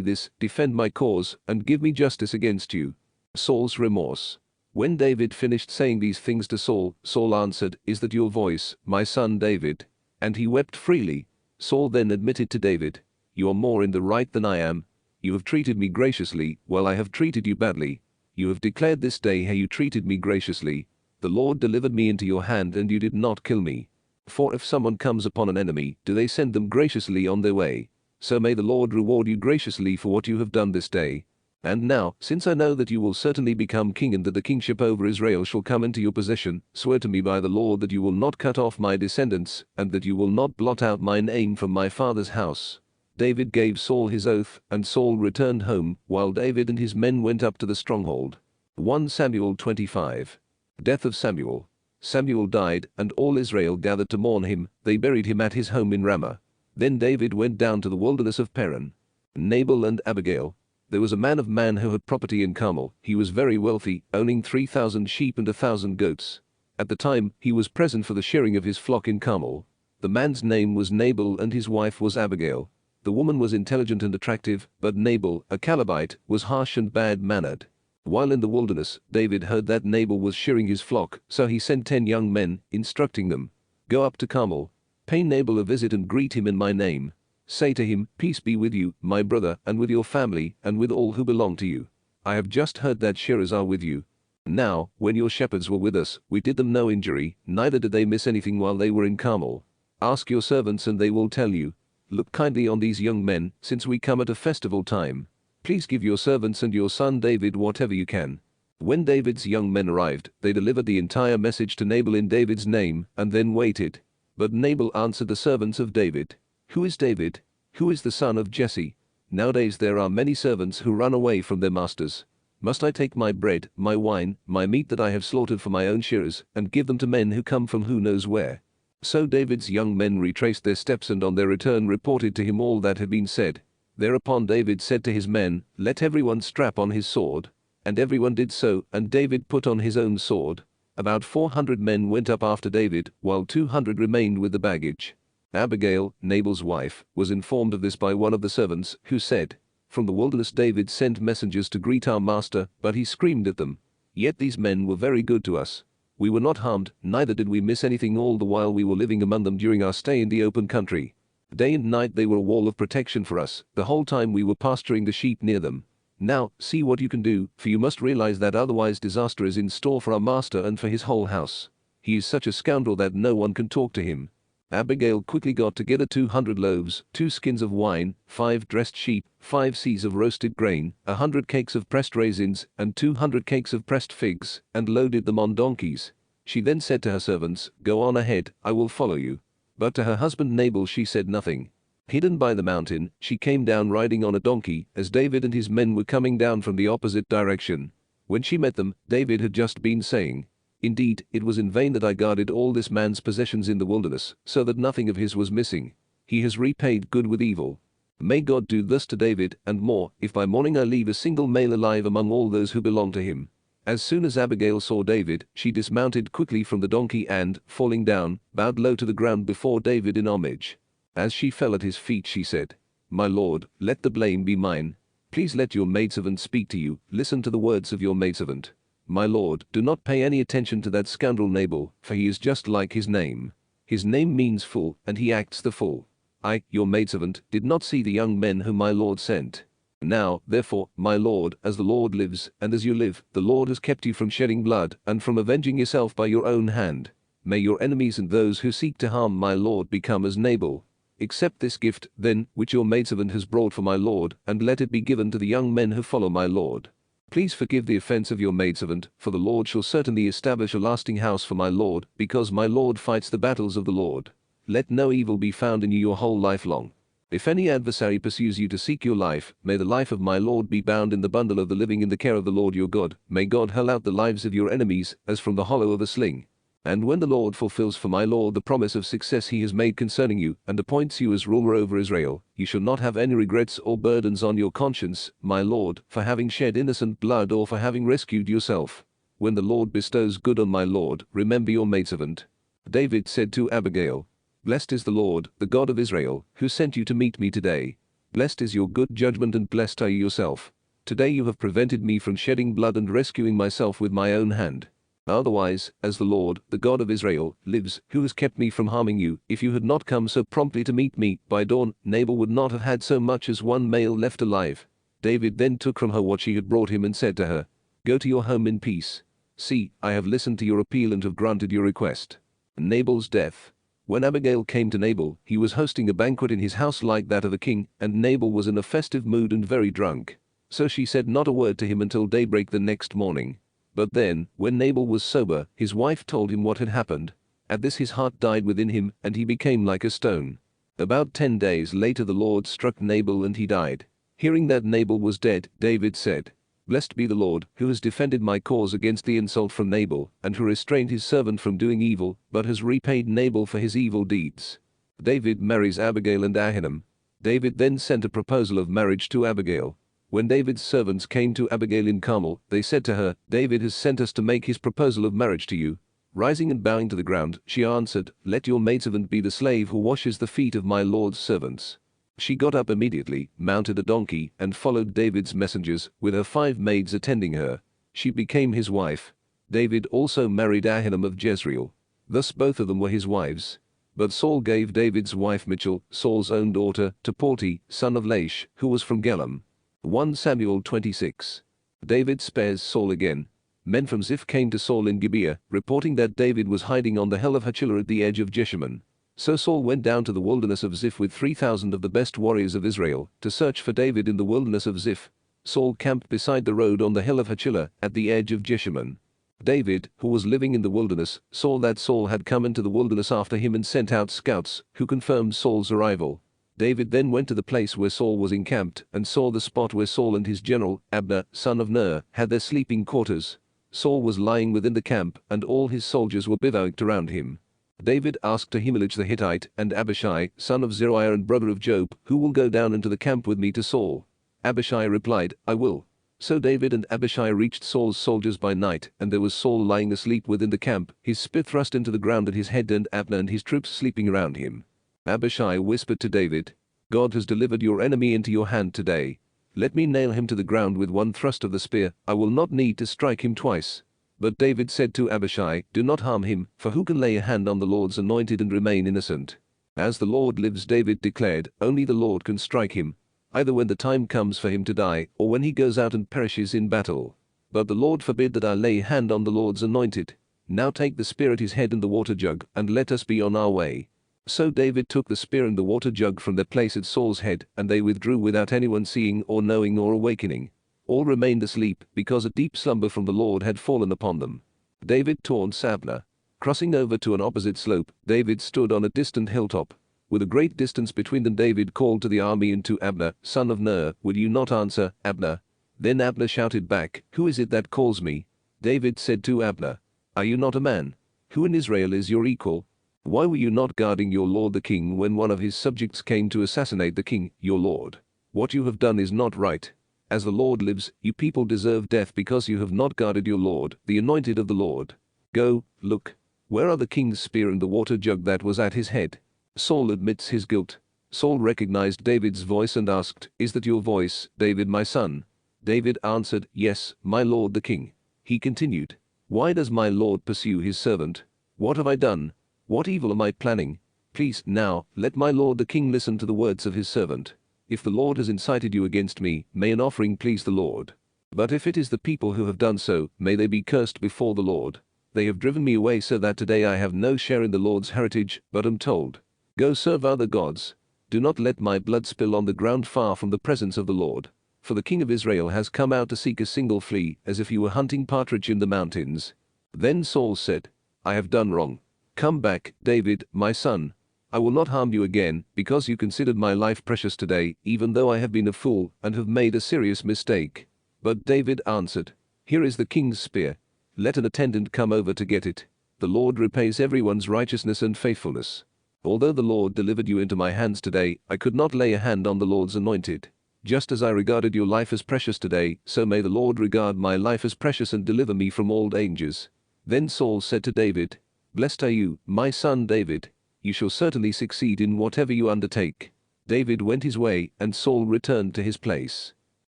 this, defend my cause, and give me justice against you. Saul's remorse. When David finished saying these things to Saul, Saul answered, Is that your voice, my son David? And he wept freely. Saul then admitted to David, You are more in the right than I am. You have treated me graciously, while I have treated you badly. You have declared this day how you treated me graciously. The Lord delivered me into your hand and you did not kill me. For if someone comes upon an enemy, do they send them graciously on their way? So may the Lord reward you graciously for what you have done this day. And now, since I know that you will certainly become king and that the kingship over Israel shall come into your possession, swear to me by the Lord that you will not cut off my descendants, and that you will not blot out my name from my father's house. David gave Saul his oath, and Saul returned home, while David and his men went up to the stronghold. 1 Samuel 25. Death of Samuel. Samuel died, and all Israel gathered to mourn him. They buried him at his home in Ramah. Then David went down to the wilderness of Paran. Nabal and Abigail. There was a man of Man who had property in Carmel. He was very wealthy, owning 3,000 sheep and 1,000 goats. At the time, he was present for the shearing of his flock in Carmel. The man's name was Nabal and his wife was Abigail. The woman was intelligent and attractive, but Nabal, a Calebite, was harsh and bad-mannered. While in the wilderness, David heard that Nabal was shearing his flock, so he sent 10 young men, instructing them, Go up to Carmel, pay Nabal a visit and greet him in my name. Say to him, Peace be with you, my brother, and with your family, and with all who belong to you. I have just heard that shearers are with you. Now, when your shepherds were with us, we did them no injury, neither did they miss anything while they were in Carmel. Ask your servants and they will tell you. Look kindly on these young men, since we come at a festival time. Please give your servants and your son David whatever you can. When David's young men arrived, they delivered the entire message to Nabal in David's name, and then waited. But Nabal answered the servants of David, Who is David? Who is the son of Jesse? Nowadays there are many servants who run away from their masters. Must I take my bread, my wine, my meat that I have slaughtered for my own shearers, and give them to men who come from who knows where? So David's young men retraced their steps and on their return reported to him all that had been said. Thereupon David said to his men, Let everyone strap on his sword. And everyone did so, and David put on his own sword. About 400 men went up after David, while 200 remained with the baggage. Abigail, Nabal's wife, was informed of this by one of the servants, who said, From the wilderness David sent messengers to greet our master, but he screamed at them. Yet these men were very good to us. We were not harmed, neither did we miss anything all the while we were living among them during our stay in the open country. Day and night they were a wall of protection for us, the whole time we were pasturing the sheep near them. Now, see what you can do, for you must realize that otherwise disaster is in store for our master and for his whole house. He is such a scoundrel that no one can talk to him. Abigail quickly got together 200 loaves, 2 skins of wine, 5 dressed sheep, 5 seahs of roasted grain, 100 cakes of pressed raisins, and 200 cakes of pressed figs, and loaded them on donkeys. She then said to her servants, Go on ahead, I will follow you. But to her husband Nabal she said nothing. Hidden by the mountain, she came down riding on a donkey, as David and his men were coming down from the opposite direction. When she met them, David had just been saying, Indeed, it was in vain that I guarded all this man's possessions in the wilderness, so that nothing of his was missing. He has repaid good with evil. May God do thus to David, and more, if by morning I leave a single male alive among all those who belong to him. As soon as Abigail saw David, she dismounted quickly from the donkey and, falling down, bowed low to the ground before David in homage. As she fell at his feet she said, My lord, let the blame be mine. Please let your maidservant speak to you, listen to the words of your maidservant. My lord, do not pay any attention to that scoundrel Nabal, for he is just like his name. His name means fool, and he acts the fool. I, your maidservant, did not see the young men whom my lord sent. Now, therefore, my lord, as the Lord lives, and as you live, the Lord has kept you from shedding blood, and from avenging yourself by your own hand. May your enemies and those who seek to harm my lord become as Nabal. Accept this gift, then, which your maidservant has brought for my lord, and let it be given to the young men who follow my lord. Please forgive the offense of your maidservant, for the Lord shall certainly establish a lasting house for my lord, because my lord fights the battles of the Lord. Let no evil be found in you your whole life long. If any adversary pursues you to seek your life, may the life of my Lord be bound in the bundle of the living in the care of the Lord your God. May God hurl out the lives of your enemies, as from the hollow of a sling. And when the Lord fulfills for my Lord the promise of success he has made concerning you, and appoints you as ruler over Israel, you shall not have any regrets or burdens on your conscience, my Lord, for having shed innocent blood or for having rescued yourself. When the Lord bestows good on my Lord, remember your maidservant. David said to Abigail, Blessed is the Lord, the God of Israel, who sent you to meet me today. Blessed is your good judgment and blessed are you yourself. Today you have prevented me from shedding blood and rescuing myself with my own hand. Otherwise, as the Lord, the God of Israel, lives, who has kept me from harming you, if you had not come so promptly to meet me, by dawn, Nabal would not have had so much as one male left alive. David then took from her what she had brought him and said to her, Go to your home in peace. See, I have listened to your appeal and have granted your request. Nabal's death. When Abigail came to Nabal, he was hosting a banquet in his house like that of a king, and Nabal was in a festive mood and very drunk. So she said not a word to him until daybreak the next morning. But then, when Nabal was sober, his wife told him what had happened. At this his heart died within him, and he became like a stone. About 10 days later the Lord struck Nabal and he died. Hearing that Nabal was dead, David said, Blessed be the Lord, who has defended my cause against the insult from Nabal, and who restrained his servant from doing evil, but has repaid Nabal for his evil deeds. David marries Abigail and Ahinoam. David then sent a proposal of marriage to Abigail. When David's servants came to Abigail in Carmel, they said to her, David has sent us to make his proposal of marriage to you. Rising and bowing to the ground, she answered, Let your maidservant be the slave who washes the feet of my Lord's servants. She got up immediately, mounted a donkey, and followed David's messengers, with her 5 maids attending her. She became his wife. David also married Ahinoam of Jezreel. Thus both of them were his wives. But Saul gave David's wife Michal, Saul's own daughter, to Palti, son of Laish, who was from Gelam. 1 Samuel 26. David spares Saul again. Men from Ziph came to Saul in Gibeah, reporting that David was hiding on the hill of Hachilah at the edge of Jeshimon. So Saul went down to the wilderness of Ziph with 3,000 of the best warriors of Israel, to search for David in the wilderness of Ziph. Saul camped beside the road on the hill of Hachilah, at the edge of Jeshimon. David, who was living in the wilderness, saw that Saul had come into the wilderness after him and sent out scouts, who confirmed Saul's arrival. David then went to the place where Saul was encamped, and saw the spot where Saul and his general, Abner, son of Ner, had their sleeping quarters. Saul was lying within the camp, and all his soldiers were bivouacked around him. David asked Ahimelech the Hittite and Abishai, son of Zeruiah and brother of Joab, who will go down into the camp with me to Saul? Abishai replied, I will. So David and Abishai reached Saul's soldiers by night, and there was Saul lying asleep within the camp, his spear thrust into the ground at his head, and Abner and his troops sleeping around him. Abishai whispered to David, God has delivered your enemy into your hand today. Let me nail him to the ground with one thrust of the spear, I will not need to strike him twice. But David said to Abishai, Do not harm him, for who can lay a hand on the Lord's anointed and remain innocent? As the Lord lives, David declared, only the Lord can strike him, either when the time comes for him to die, or when he goes out and perishes in battle. But the Lord forbid that I lay hand on the Lord's anointed. Now take the spear at his head and the water jug, and let us be on our way. So David took the spear and the water jug from their place at Saul's head, and they withdrew without anyone seeing or knowing or awakening. All remained asleep, because a deep slumber from the Lord had fallen upon them. David taunts Abner. Crossing over to an opposite slope, David stood on a distant hilltop. With a great distance between them, David called to the army and to Abner, son of Ner, Will you not answer, Abner? Then Abner shouted back, Who is it that calls me? David said to Abner, Are you not a man? Who in Israel is your equal? Why were you not guarding your lord the king when one of his subjects came to assassinate the king, your lord? What you have done is not right. As the Lord lives, you people deserve death because you have not guarded your Lord, the anointed of the Lord. Go, look. Where are the king's spear and the water jug that was at his head? Saul admits his guilt. Saul recognized David's voice and asked, Is that your voice, David my son? David answered, Yes, my lord the king. He continued, Why does my lord pursue his servant? What have I done? What evil am I planning? Please, now, let my lord the king listen to the words of his servant. If the Lord has incited you against me, may an offering please the Lord. But if it is the people who have done so, may they be cursed before the Lord. They have driven me away so that today I have no share in the Lord's heritage, but am told, Go serve other gods. Do not let my blood spill on the ground far from the presence of the Lord. For the king of Israel has come out to seek a single flea, as if he were hunting partridge in the mountains. Then Saul said, I have done wrong. Come back, David, my son. I will not harm you again, because you considered my life precious today, even though I have been a fool and have made a serious mistake." But David answered, "Here is the king's spear. Let an attendant come over to get it. The Lord repays everyone's righteousness and faithfulness. Although the Lord delivered you into my hands today, I could not lay a hand on the Lord's anointed. Just as I regarded your life as precious today, so may the Lord regard my life as precious and deliver me from all dangers." Then Saul said to David, "Blessed are you, my son David. You shall certainly succeed in whatever you undertake." David went his way, and Saul returned to his place.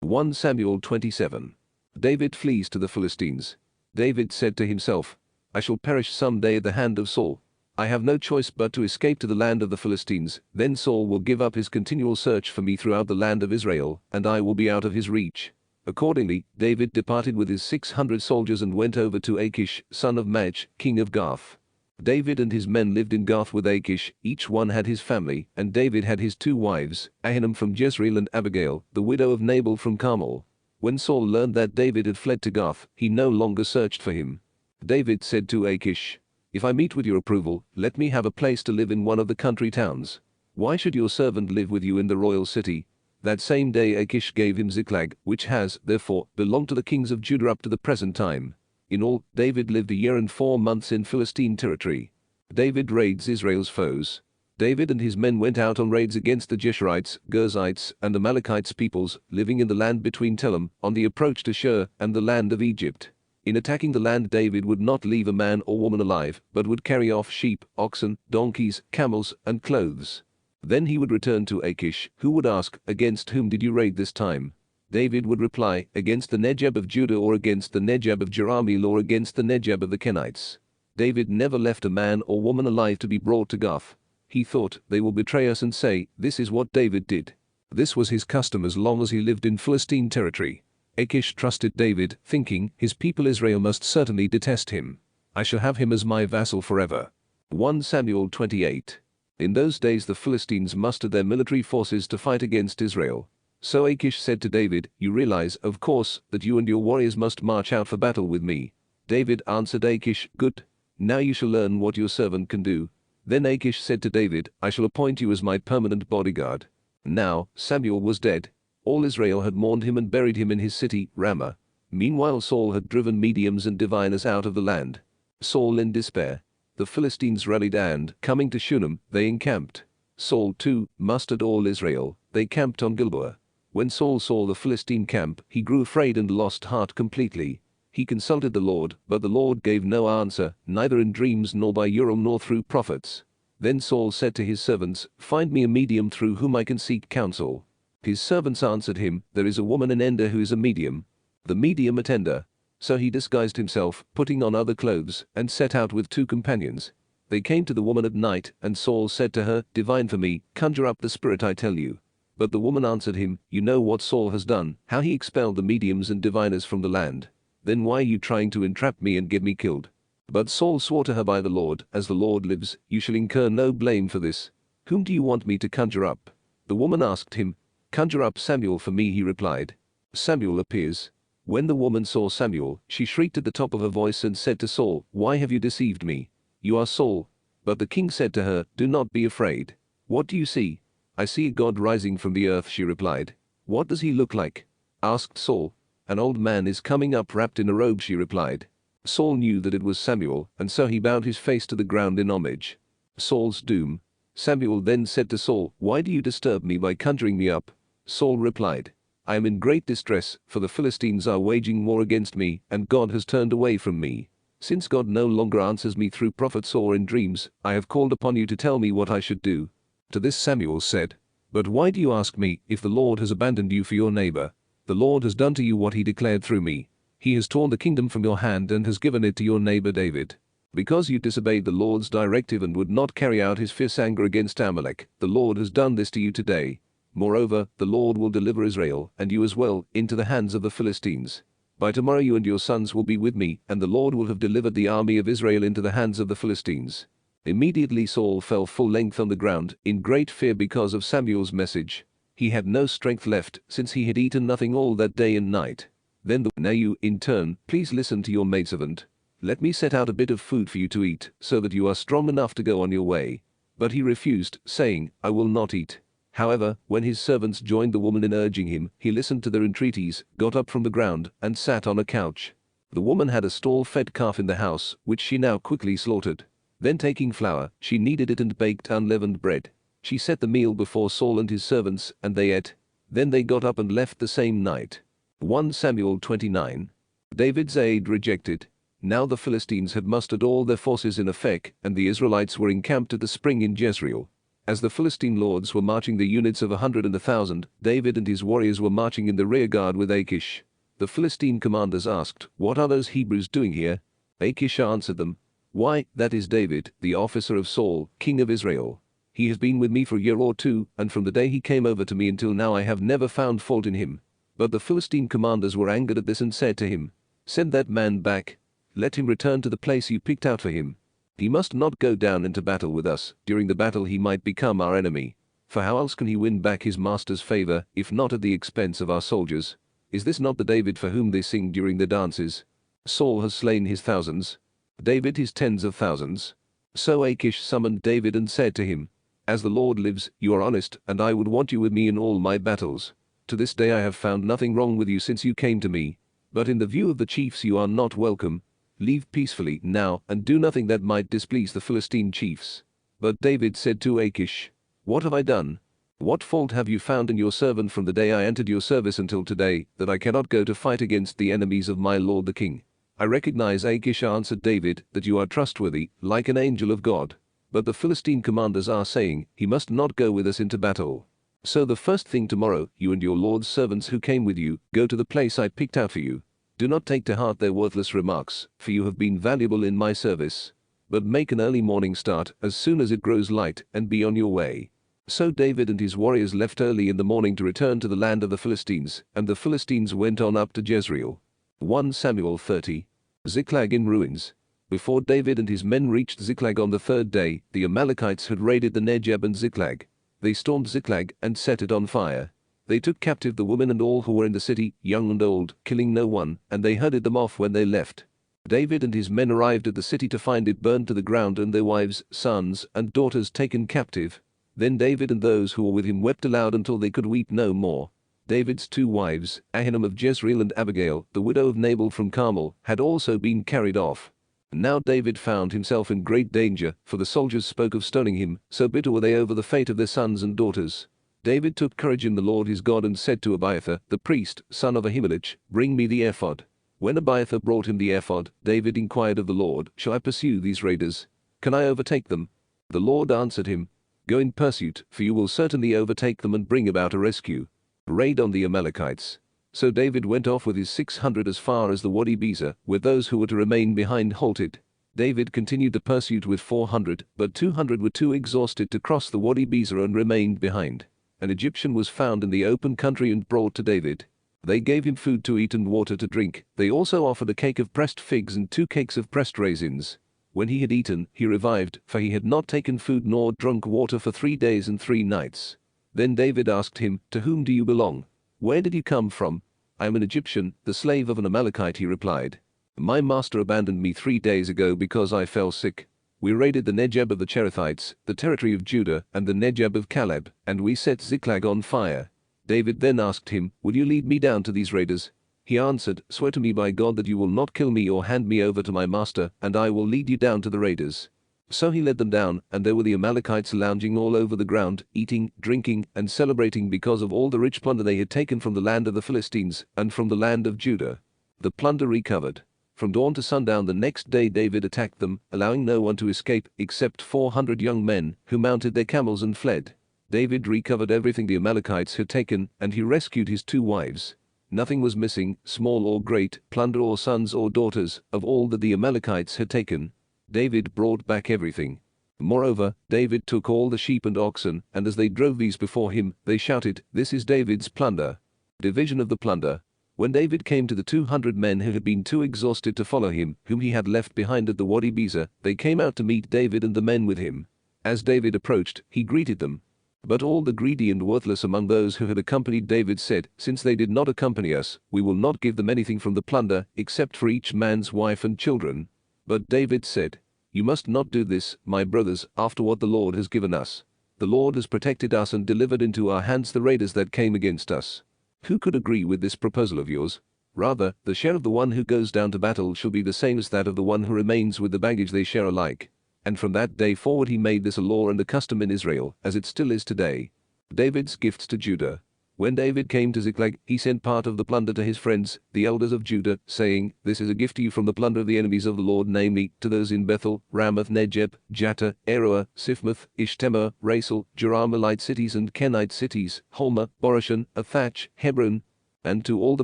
1 Samuel 27. David flees to the Philistines. David said to himself, "I shall perish some day at the hand of Saul. I have no choice but to escape to the land of the Philistines. Then Saul will give up his continual search for me throughout the land of Israel, and I will be out of his reach." Accordingly, David departed with his 600 soldiers and went over to Achish, son of Maach, king of Gath. David and his men lived in Gath with Achish. Each one had his family, and David had his 2 wives, Ahinoam from Jezreel and Abigail, the widow of Nabal from Carmel. When Saul learned that David had fled to Gath, he no longer searched for him. David said to Achish, "If I meet with your approval, let me have a place to live in one of the country towns. Why should your servant live with you in the royal city?" That same day Achish gave him Ziklag, which has, therefore, belonged to the kings of Judah up to the present time. In all, David lived 1 year and 4 months in Philistine territory. David raids Israel's foes. David and his men went out on raids against the Geshurites, Girzites, and Amalekites peoples living in the land between Telem, on the approach to Shur, and the land of Egypt. In attacking the land, David would not leave a man or woman alive, but would carry off sheep, oxen, donkeys, camels, and clothes. Then he would return to Achish, who would ask, "Against whom did you raid this time?" David would reply, "Against the Negeb of Judah, or against the Negeb of Jerahmeel, or against the Negeb of the Kenites." David never left a man or woman alive to be brought to Gath. He thought, "They will betray us and say, 'This is what David did.'" This was his custom as long as he lived in Philistine territory. Achish trusted David, thinking, "His people Israel must certainly detest him. I shall have him as my vassal forever." 1 Samuel 28. In those days the Philistines mustered their military forces to fight against Israel. So Achish said to David, "You realize, of course, that you and your warriors must march out for battle with me." David answered Achish, "Good. Now you shall learn what your servant can do." Then Achish said to David, "I shall appoint you as my permanent bodyguard." Now Samuel was dead. All Israel had mourned him and buried him in his city, Ramah. Meanwhile Saul had driven mediums and diviners out of the land. Saul in despair. The Philistines rallied and, coming to Shunem, they encamped. Saul too mustered all Israel. They camped on Gilboa. When Saul saw the Philistine camp, he grew afraid and lost heart completely. He consulted the Lord, but the Lord gave no answer, neither in dreams nor by Urim nor through prophets. Then Saul said to his servants, "Find me a medium through whom I can seek counsel." His servants answered him, "There is a woman in Endor who is a medium." The medium at Endor. So he disguised himself, putting on other clothes, and set out with 2 companions. They came to the woman at night, and Saul said to her, "Divine for me, conjure up the spirit I tell you." But the woman answered him, "You know what Saul has done, how he expelled the mediums and diviners from the land. Then why are you trying to entrap me and get me killed?" But Saul swore to her by the Lord, "As the Lord lives, you shall incur no blame for this. Whom do you want me to conjure up?" The woman asked him, "Conjure up Samuel for me," he replied. Samuel appears. When the woman saw Samuel, she shrieked at the top of her voice and said to Saul, "Why have you deceived me? You are Saul." But the king said to her, "Do not be afraid. What do you see?" "I see a God rising from the earth," she replied. "What does he look like?" asked Saul. "An old man is coming up wrapped in a robe," she replied. Saul knew that it was Samuel, and so he bowed his face to the ground in homage. Saul's doom. Samuel then said to Saul, "Why do you disturb me by conjuring me up?" Saul replied, "I am in great distress, for the Philistines are waging war against me, and God has turned away from me. Since God no longer answers me through prophets or in dreams, I have called upon you to tell me what I should do." To this Samuel said, "But why do you ask me, if the Lord has abandoned you for your neighbor? The Lord has done to you what he declared through me. He has torn the kingdom from your hand and has given it to your neighbor David. Because you disobeyed the Lord's directive and would not carry out his fierce anger against Amalek, the Lord has done this to you today. Moreover, the Lord will deliver Israel, and you as well, into the hands of the Philistines. By tomorrow you and your sons will be with me, and the Lord will have delivered the army of Israel into the hands of the Philistines." Immediately Saul fell full length on the ground, in great fear because of Samuel's message. He had no strength left, since he had eaten nothing all that day and night. Then "Now you, in turn, please listen to your maidservant. Let me set out a bit of food for you to eat, so that you are strong enough to go on your way." But he refused, saying, I will not eat. However, when his servants joined the woman in urging him, he listened to their entreaties, got up from the ground, and sat on a couch. The woman had a stall-fed calf in the house, which she now quickly slaughtered. Then taking flour, she kneaded it and baked unleavened bread. She set the meal before Saul and his servants, and they ate. Then they got up and left the same night. 1 Samuel 29. David's aid rejected. Now the Philistines had mustered all their forces in Aphek, and the Israelites were encamped at the spring in Jezreel. As the Philistine lords were marching the units of 100 and 1,000, David and his warriors were marching in the rear guard with Achish. The Philistine commanders asked, What are those Hebrews doing here? Achish answered them, Why, that is David, the officer of Saul, king of Israel. He has been with me for a year or two, and from the day he came over to me until now I have never found fault in him. But the Philistine commanders were angered at this and said to him, Send that man back. Let him return to the place you picked out for him. He must not go down into battle with us. During the battle he might become our enemy. For how else can he win back his master's favor, if not at the expense of our soldiers? Is this not the David for whom they sing during the dances? Saul has slain his thousands, David his tens of thousands. So Achish summoned David and said to him, As the Lord lives, you are honest, and I would want you with me in all my battles. To this day I have found nothing wrong with you since you came to me. But in the view of the chiefs you are not welcome. Leave peacefully now, and do nothing that might displease the Philistine chiefs. But David said to Achish, What have I done? What fault have you found in your servant from the day I entered your service until today, that I cannot go to fight against the enemies of my lord the king? I recognize, Achish answered David, that you are trustworthy, like an angel of God. But the Philistine commanders are saying, He must not go with us into battle. So the first thing tomorrow, you and your lord's servants who came with you, go to the place I picked out for you. Do not take to heart their worthless remarks, for you have been valuable in my service. But make an early morning start, as soon as it grows light, and be on your way. So David and his warriors left early in the morning to return to the land of the Philistines, and the Philistines went on up to Jezreel. 1 Samuel 30. Ziklag in ruins. Before David and his men reached Ziklag on the third day, the Amalekites had raided the Negeb and Ziklag. They stormed Ziklag and set it on fire. They took captive the women and all who were in the city, young and old, killing no one, and they herded them off when they left. David and his men arrived at the city to find it burned to the ground and their wives, sons, and daughters taken captive. Then David and those who were with him wept aloud until they could weep no more. David's two wives, Ahinoam of Jezreel and Abigail, the widow of Nabal from Carmel, had also been carried off. Now David found himself in great danger, for the soldiers spoke of stoning him, so bitter were they over the fate of their sons and daughters. David took courage in the Lord his God and said to Abiathar, the priest, son of Ahimelech, Bring me the ephod. When Abiathar brought him the ephod, David inquired of the Lord, Shall I pursue these raiders? Can I overtake them? The Lord answered him, Go in pursuit, for you will certainly overtake them and bring about a rescue. Raid on the Amalekites. So David went off with his 600 as far as the Wadi Bezer, where those who were to remain behind halted. David continued the pursuit with 400, but 200 were too exhausted to cross the Wadi Bezer and remained behind. An Egyptian was found in the open country and brought to David. They gave him food to eat and water to drink. They also offered a cake of pressed figs and 2 cakes of pressed raisins. When he had eaten, he revived, for he had not taken food nor drunk water for 3 days and 3 nights. Then David asked him, To whom do you belong? Where did you come from? I am an Egyptian, the slave of an Amalekite, he replied. My master abandoned me 3 days ago because I fell sick. We raided the Negeb of the Cherethites, the territory of Judah, and the Negeb of Caleb, and we set Ziklag on fire. David then asked him, Will you lead me down to these raiders? He answered, Swear to me by God that you will not kill me or hand me over to my master, and I will lead you down to the raiders. So he led them down, and there were the Amalekites lounging all over the ground, eating, drinking, and celebrating because of all the rich plunder they had taken from the land of the Philistines, and from the land of Judah. The plunder recovered. From dawn to sundown the next day David attacked them, allowing no one to escape except 400 young men, who mounted their camels and fled. David recovered everything the Amalekites had taken, and he rescued his 2 wives. Nothing was missing, small or great, plunder or sons or daughters, of all that the Amalekites had taken. David brought back everything. Moreover, David took all the sheep and oxen, and as they drove these before him, they shouted, This is David's plunder. Division of the plunder. When David came to the 200 men who had been too exhausted to follow him, whom he had left behind at the Wadi Bezer, they came out to meet David and the men with him. As David approached, he greeted them. But all the greedy and worthless among those who had accompanied David said, Since they did not accompany us, we will not give them anything from the plunder, except for each man's wife and children. But David said, You must not do this, my brothers, after what the Lord has given us. The Lord has protected us and delivered into our hands the raiders that came against us. Who could agree with this proposal of yours? Rather, the share of the one who goes down to battle shall be the same as that of the one who remains with the baggage. They share alike. And from that day forward he made this a law and a custom in Israel, as it still is today. David's gifts to Judah. When David came to Ziklag, he sent part of the plunder to his friends, the elders of Judah, saying, This is a gift to you from the plunder of the enemies of the Lord, namely, to those in Bethel, Ramoth, Negeb, Jattah, Aroer, Siphmoth, Ishtemoa, Rasel, Jeramelite cities and Kenite cities, Holma, Borashan, Athach, Hebron, and to all the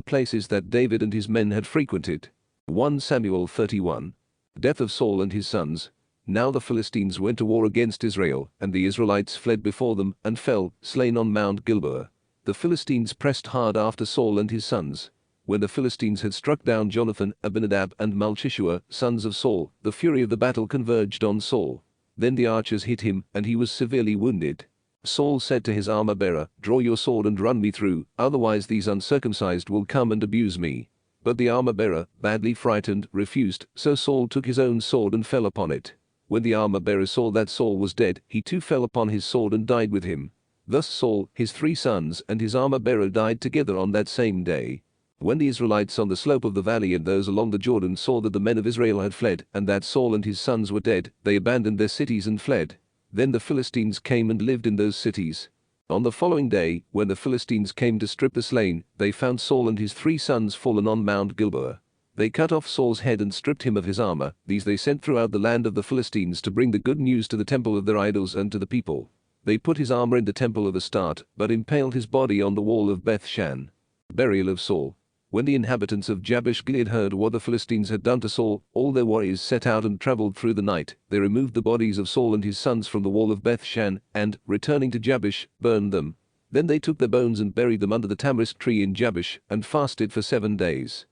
places that David and his men had frequented. 1 Samuel 31. Death of Saul and his sons. Now the Philistines went to war against Israel, and the Israelites fled before them, and fell, slain on Mount Gilboa. The Philistines pressed hard after Saul and his sons. When the Philistines had struck down Jonathan, Abinadab, and Malchishua, sons of Saul, the fury of the battle converged on Saul. Then the archers hit him, and he was severely wounded. Saul said to his armor-bearer, Draw your sword and run me through, otherwise these uncircumcised will come and abuse me. But the armor-bearer, badly frightened, refused, so Saul took his own sword and fell upon it. When the armor-bearer saw that Saul was dead, he too fell upon his sword and died with him. Thus Saul, his 3 sons, and his armor-bearer died together on that same day. When the Israelites on the slope of the valley and those along the Jordan saw that the men of Israel had fled, and that Saul and his sons were dead, they abandoned their cities and fled. Then the Philistines came and lived in those cities. On the following day, when the Philistines came to strip the slain, they found Saul and his 3 sons fallen on Mount Gilboa. They cut off Saul's head and stripped him of his armor. These they sent throughout the land of the Philistines to bring the good news to the temple of their idols and to the people. They put his armor in the temple of Astarte, but impaled his body on the wall of Beth-shan. Burial of Saul. When the inhabitants of Jabesh-Gilead heard what the Philistines had done to Saul, all their warriors set out and traveled through the night. They removed the bodies of Saul and his sons from the wall of Beth-shan, and, returning to Jabesh, burned them. Then they took their bones and buried them under the tamarisk tree in Jabesh, and fasted for 7 days.